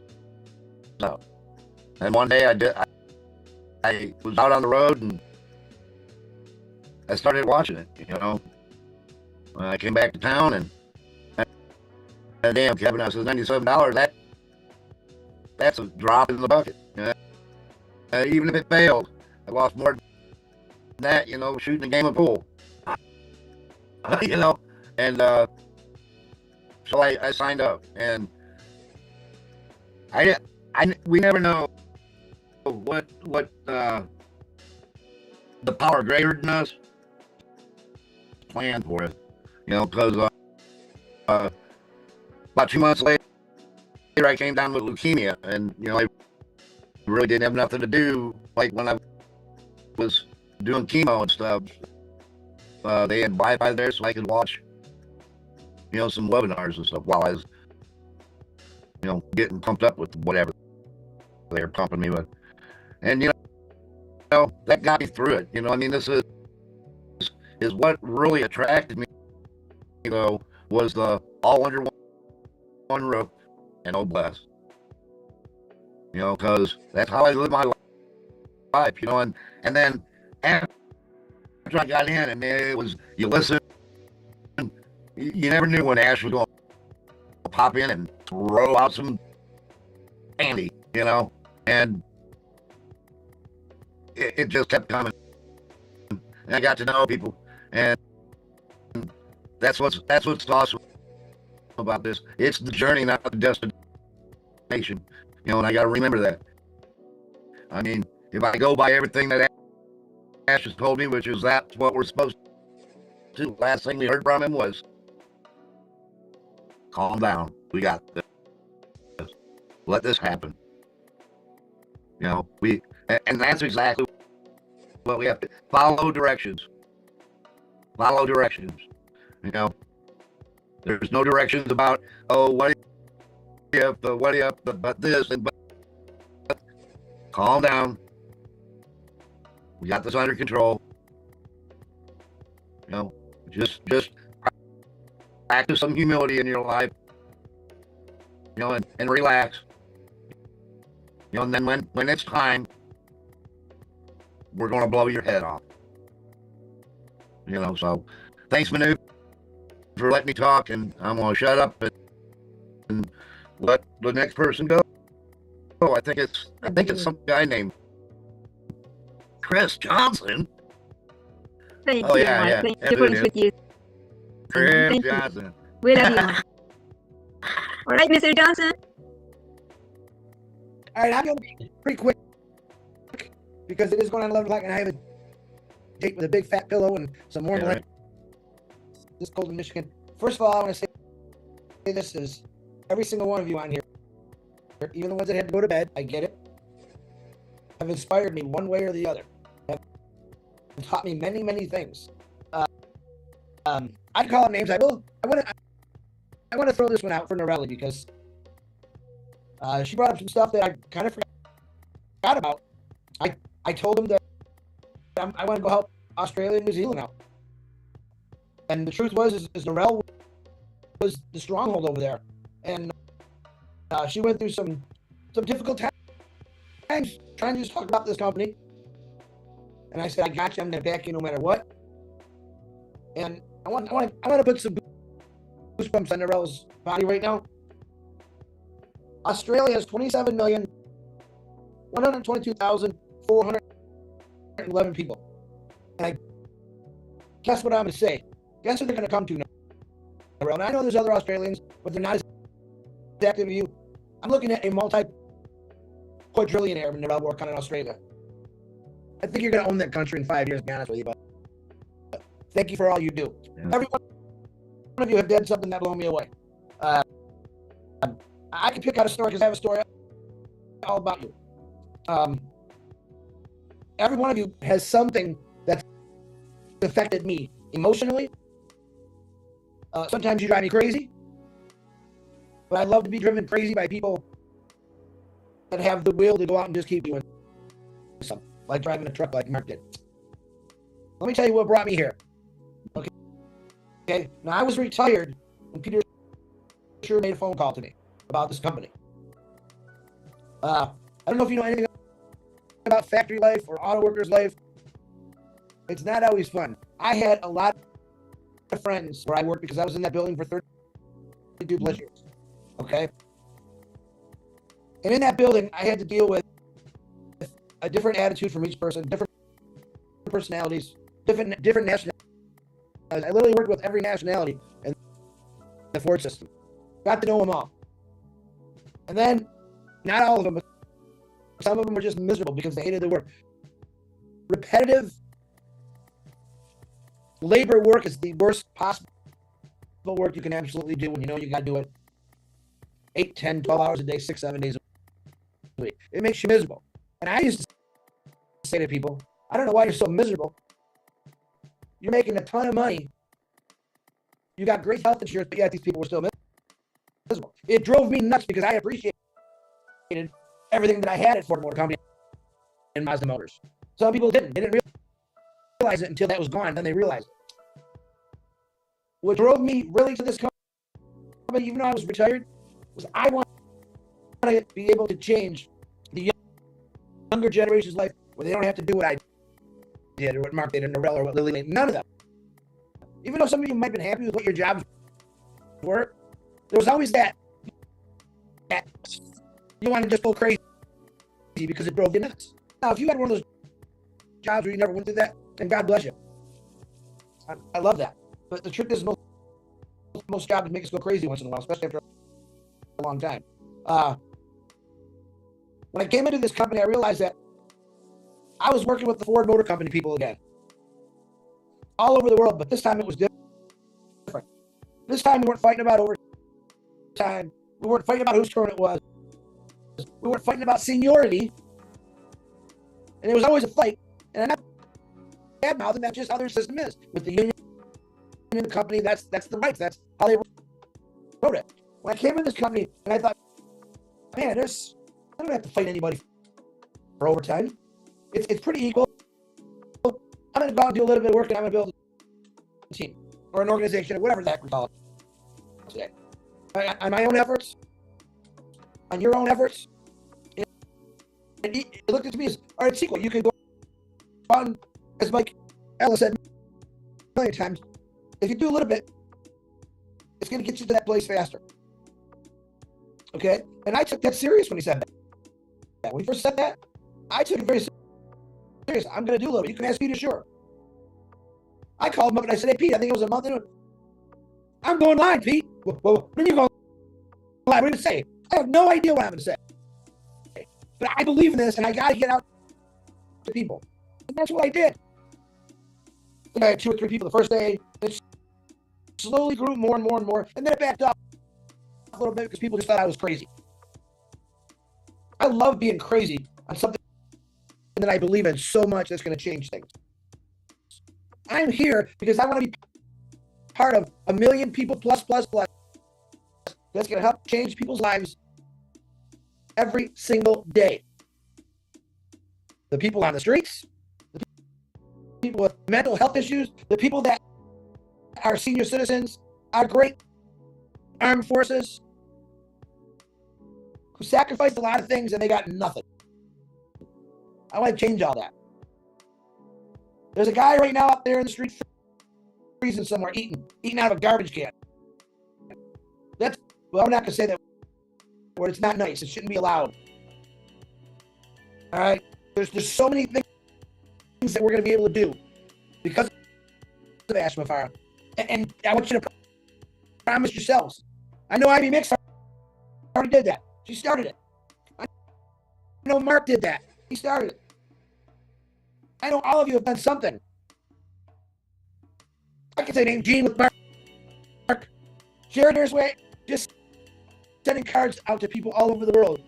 out. And one day I was out on the road and I started watching it, you know. When I came back to town and damn, Kevin, I said, $97, that's a drop in the bucket. Even if it failed, I lost more than that, shooting a game of pool. And so I signed up, and we never know what the power greater than us planned for us, because about 2 months later, I came down with leukemia, and I really didn't have nothing to do. Like when I was doing chemo and stuff, they had Wi-Fi there, so I could watch, some webinars and stuff while I was, getting pumped up with whatever they were pumping me with, and that got me through it. This is what really attracted me, was the all under one roof and oh bless, because that's how I live my life, and then after I got in, and it was, you listen, you never knew when Ash was going to pop in and throw out some candy, and it just kept coming, and I got to know people, and that's what's awesome about this. It's the journey, not the destination, and I got to remember that. If I go by everything that Ash has told me, which is that's what we're supposed to do, last thing we heard from him was, calm down, we got this, let this happen. And that's exactly what we have to follow directions. There's no directions about, oh, what if, but this, and but calm down. We got this under control. Just practice some humility in your life, and relax. And then when it's time, we're going to blow your head off. So thanks, Manu, for letting me talk, and I'm going to shut up and let the next person go. I think it's some guy named Chris Johnson. Thank Oh, you. yeah. Thank you for with you. Chris Thank you. Johnson. We love you. All right, Mr. Johnson. All right, I'm going to be pretty quick because it is going on 11 o'clock, and I have a date with a big fat pillow and some warm Yeah, right. This cold in Michigan. First of all, I want to say this is every single one of you on here, even the ones that had to go to bed, I get it, have inspired me one way or the other. Have taught me many, many things. I'd call them names. I want to throw this one out for Norelli because she brought up some stuff that I kind of forgot about. I told him that I want to go help Australia and New Zealand out. And the truth was, is Norel was the stronghold over there. And she went through some difficult times trying to just talk about this company. And I said, I got you. I'm going to back you no matter what. And I want to put some goosebumps on Norel's body right now. Australia has 27,122,411 people. And guess what I'm going to say? Guess what they're going to come to now? And I know there's other Australians, but they're not as active as you. I'm looking at a multi-quadrillionaire in Norel work on in Australia. I think you're going to own that country in 5 years, to be honest with you. But thank you for all you do. Yeah. Every one of you have done something that blew me away. I can pick out a story because I have a story all about you. Every one of you has something that's affected me emotionally. Sometimes you drive me crazy, but I love to be driven crazy by people that have the will to go out and just keep doing something, like driving a truck like Mark did. Let me tell you what brought me here. Okay. Now, I was retired when Peter Sure made a phone call to me about this company. I don't know if you know anything about factory life or auto workers life. It's not always fun. I had a lot of friends where I worked because I was in that building for 32 plus years. Okay. And in that building, I had to deal with a different attitude from each person, different personalities, different nationalities. I literally worked with every nationality in the Ford system. Got to know them all. And then, not all of them, but some of them were just miserable because they hated the work. Repetitive labor work is the worst possible work you can absolutely do when you know you got to do it 8, 10, 12 hours a day, 6, 7 days a week. It makes you miserable. And I used to say to people, I don't know why you're so miserable. You're making a ton of money. You got great health insurance, but yet these people were still miserable. It drove me nuts because I appreciated everything that I had at Ford Motor Company and Mazda Motors. Some people didn't. They didn't realize it until that was gone. Then they realized it. What drove me really to this company, even though I was retired, was I wanted to be able to change the younger generation's life where they don't have to do what I did or what Mark did or Norell or what Lily did. None of them. Even though some of you might have been happy with what your jobs were, there was always that you want to just go crazy because it drove you nuts. Now, if you had one of those jobs where you never went through that, then God bless you. I love that. But the truth is, most jobs make us go crazy once in a while, especially after a long time. When I came into this company, I realized that I was working with the Ford Motor Company people again. All over the world, but this time it was different. This time we weren't fighting about overtime. We weren't fighting about whose turn it was. We weren't fighting about seniority. And it was always a fight. And I'm not bad-mouthing, that's just how their system is. With the union in the company, that's the rights. That's how they wrote it. When I came in this company, and I thought, man, I don't have to fight anybody for overtime. It's pretty equal. I'm going to go out and do a little bit of work, and I'm going to build a team or an organization or whatever the heck we call it today. On my own efforts, on your own efforts, and it looked at me as, all right, it's equal. You can go on, as Mike Ellis said a million times, if you do a little bit, it's going to get you to that place faster. Okay? And I took that serious when he said that. When he first said that, I took it very serious. I'm going to do a little bit. You can ask Peter, sure. I called him up and I said, hey, Pete, I think it was a month into it. I'm going live, Pete. Well, when you go live, what are you going to say? I have no idea what I'm going to say. But I believe in this, and I got to get out to people. And that's what I did. I had 2 or 3 people the first day. It slowly grew more and more and more. And then it backed off a little bit because people just thought I was crazy. I love being crazy on something that I believe in so much that's going to change things. I'm here because I want to be part of 1 million people plus that's going to help change people's lives every single day. The people on the streets, the people with mental health issues, the people that are senior citizens, our great armed forces, who sacrificed a lot of things and they got nothing. I want to change all that. There's a guy right now up there in the street freezing somewhere, eating out of a garbage can. Well, I'm not going to say that word. It's not nice. It shouldn't be allowed. All right? There's so many things that we're going to be able to do because of Ashma Farah. And I want you to promise yourselves. I know Ivy Mix already did that. She started it. I know Mark did that. He started it. I know all of you have done something. I can say name Gene with Mark. Share it way. Just sending cards out to people all over the world.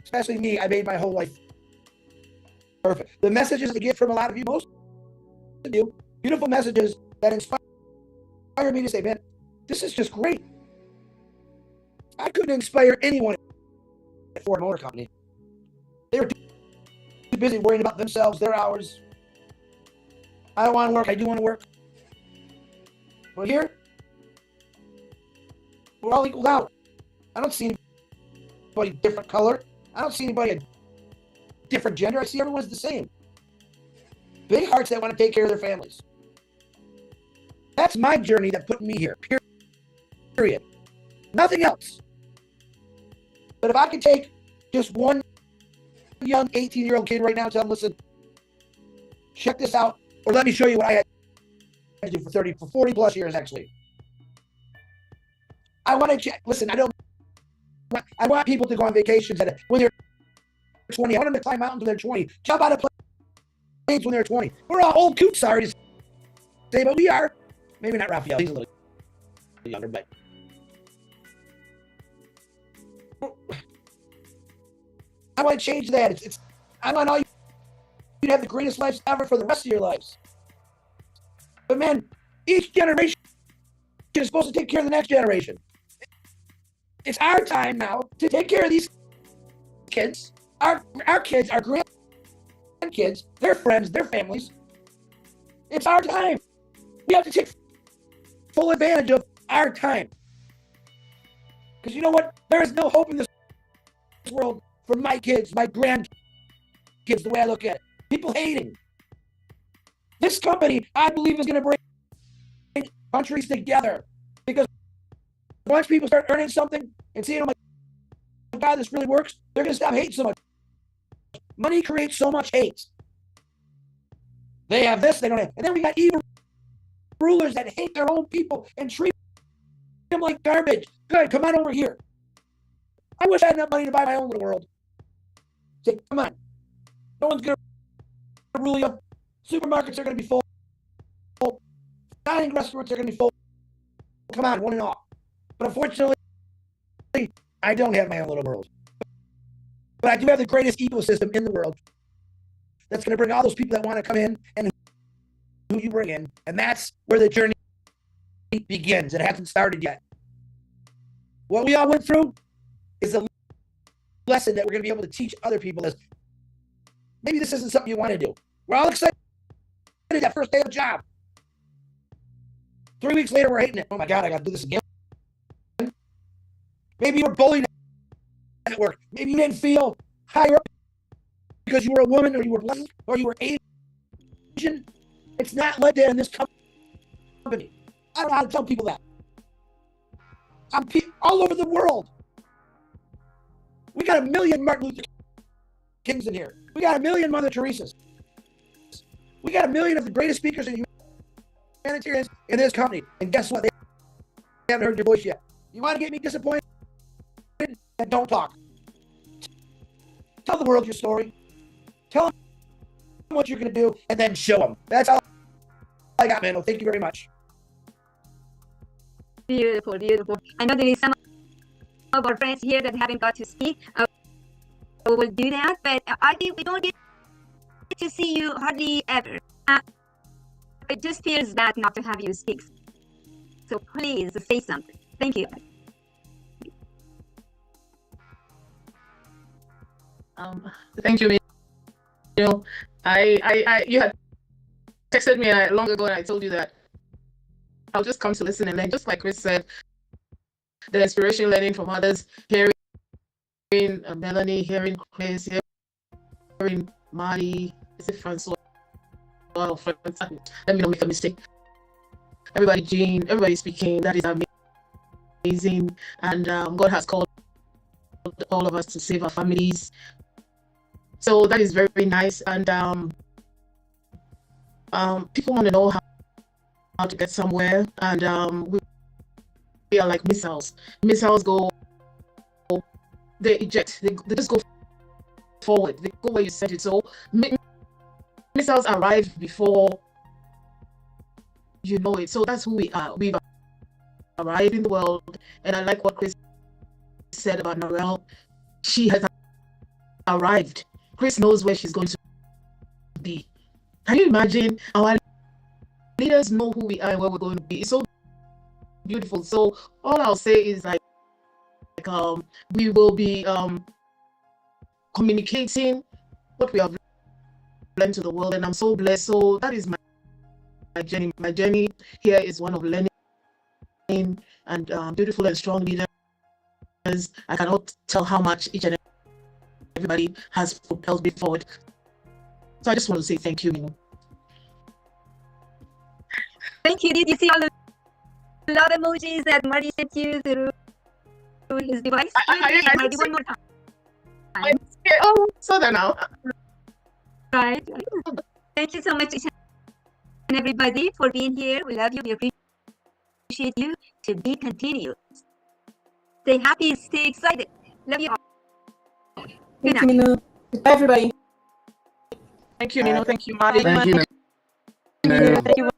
Especially me, I made my whole life perfect. The messages I get from a lot of you, most of you, beautiful messages that inspire me to say, man, this is just great. I couldn't inspire anyone at Ford Motor Company. They were too busy worrying about themselves, their hours. I don't want to work. I do want to work. But here, we're all equal out. I don't see anybody different color. I don't see anybody a different gender. I see everyone's the same. Big hearts that want to take care of their families. That's my journey that put me here. Period. Nothing else. But if I could take just one young 18-year-old kid right now and tell him, listen, check this out, or let me show you what I had to do for 40 plus years, actually. I want to check. Listen, I want people to go on vacations when they're 20. I want them to climb mountains when they're 20. Jump out of planes when they're 20. We're all old coots, sorry to say, but we are. Maybe not Raphael. He's a little younger, but I want to change that. I want all you to have the greatest lives ever for the rest of your lives. But man, each generation is supposed to take care of the next generation. It's our time now to take care of these kids, our kids, our grandkids, their friends, their families. It's our time. We have to take full advantage of our time. Because you know what? There is no hope in this world for my kids, my grandkids, the way I look at it. People hating. This company, I believe, is going to bring countries together. Because once people start earning something and seeing, oh my God, this really works, they're going to stop hating so much. Money creates so much hate. They have this, they don't have. And then we got evil rulers that hate their own people and treat them like garbage. Good, come on over here. I wish I had enough money to buy my own little world. Say, come on. No one's going to rule you. Supermarkets are going to be full. Dining restaurants are going to be full. Come on, one and all. But unfortunately, I don't have my own little world. But I do have the greatest ecosystem in the world that's going to bring all those people that want to come in and who you bring in. And that's where the journey begins. It hasn't started yet. What we all went through is a lesson that we're going to be able to teach other people is maybe this isn't something you want to do. We're all excited that first day of the job. 3 weeks later, we're hating it. Oh my God, I got to do this again. Maybe you were bullied at work. Maybe you didn't feel higher up because you were a woman or you were black or you were Asian. It's not like that in this company. I don't know how to tell people that. I'm all over the world. We got 1 million Martin Luther Kings in here. We got 1 million Mother Teresas. We got 1 million of the greatest speakers and humanitarians in this company. And guess what? They haven't heard your voice yet. You want to get me disappointed? And don't talk. Tell the world your story. Tell them what you're going to do, and then show them. That's all I got, man. Well, thank you very much. Beautiful, beautiful. I know there is some of our friends here that haven't got to speak. We will do that, but I think we don't get to see you hardly ever. It just feels bad not to have you speak. So please say something. Thank you. Thank you. You know, you had texted me long ago, and I told you that I'll just come to listen and learn. Just like Chris said, the inspiration, learning from others, hearing Melanie, hearing Chris, hearing Marty, is it Francois? Well, let me not make a mistake. Everybody, Jean, everybody speaking. That is amazing, and God has called all of us to save our families. So that is very, very nice, and people want to know how to get somewhere, and we are like missiles. Missiles go, they eject, they just go forward, they go where you set it. So missiles arrive before you know it. So that's who we are. We've arrived in the world, and I like what Chris said about Narelle. She has arrived. Chris knows where she's going to be. Can you imagine? Our leaders know who we are and where we're going to be. It's so beautiful. So all I'll say is like we will be communicating what we have learned to the world, and I'm so blessed. So that is my journey. My journey here is one of learning and beautiful and strong leaders. I cannot tell how much each and everybody has propelled me forward. So I just want to say thank you. Thank you. Did you see all the love emojis that Marty sent you through his device? Marty, one more time. Oh, so there now. Right. Thank you so much, everybody, for being here. We love you. We appreciate you. To be continued. Stay happy. Stay excited. Love you all. Thank you, Minu. Goodbye, everybody. Thank you, Minu. Thank you, Molly. Thank you. Thank you.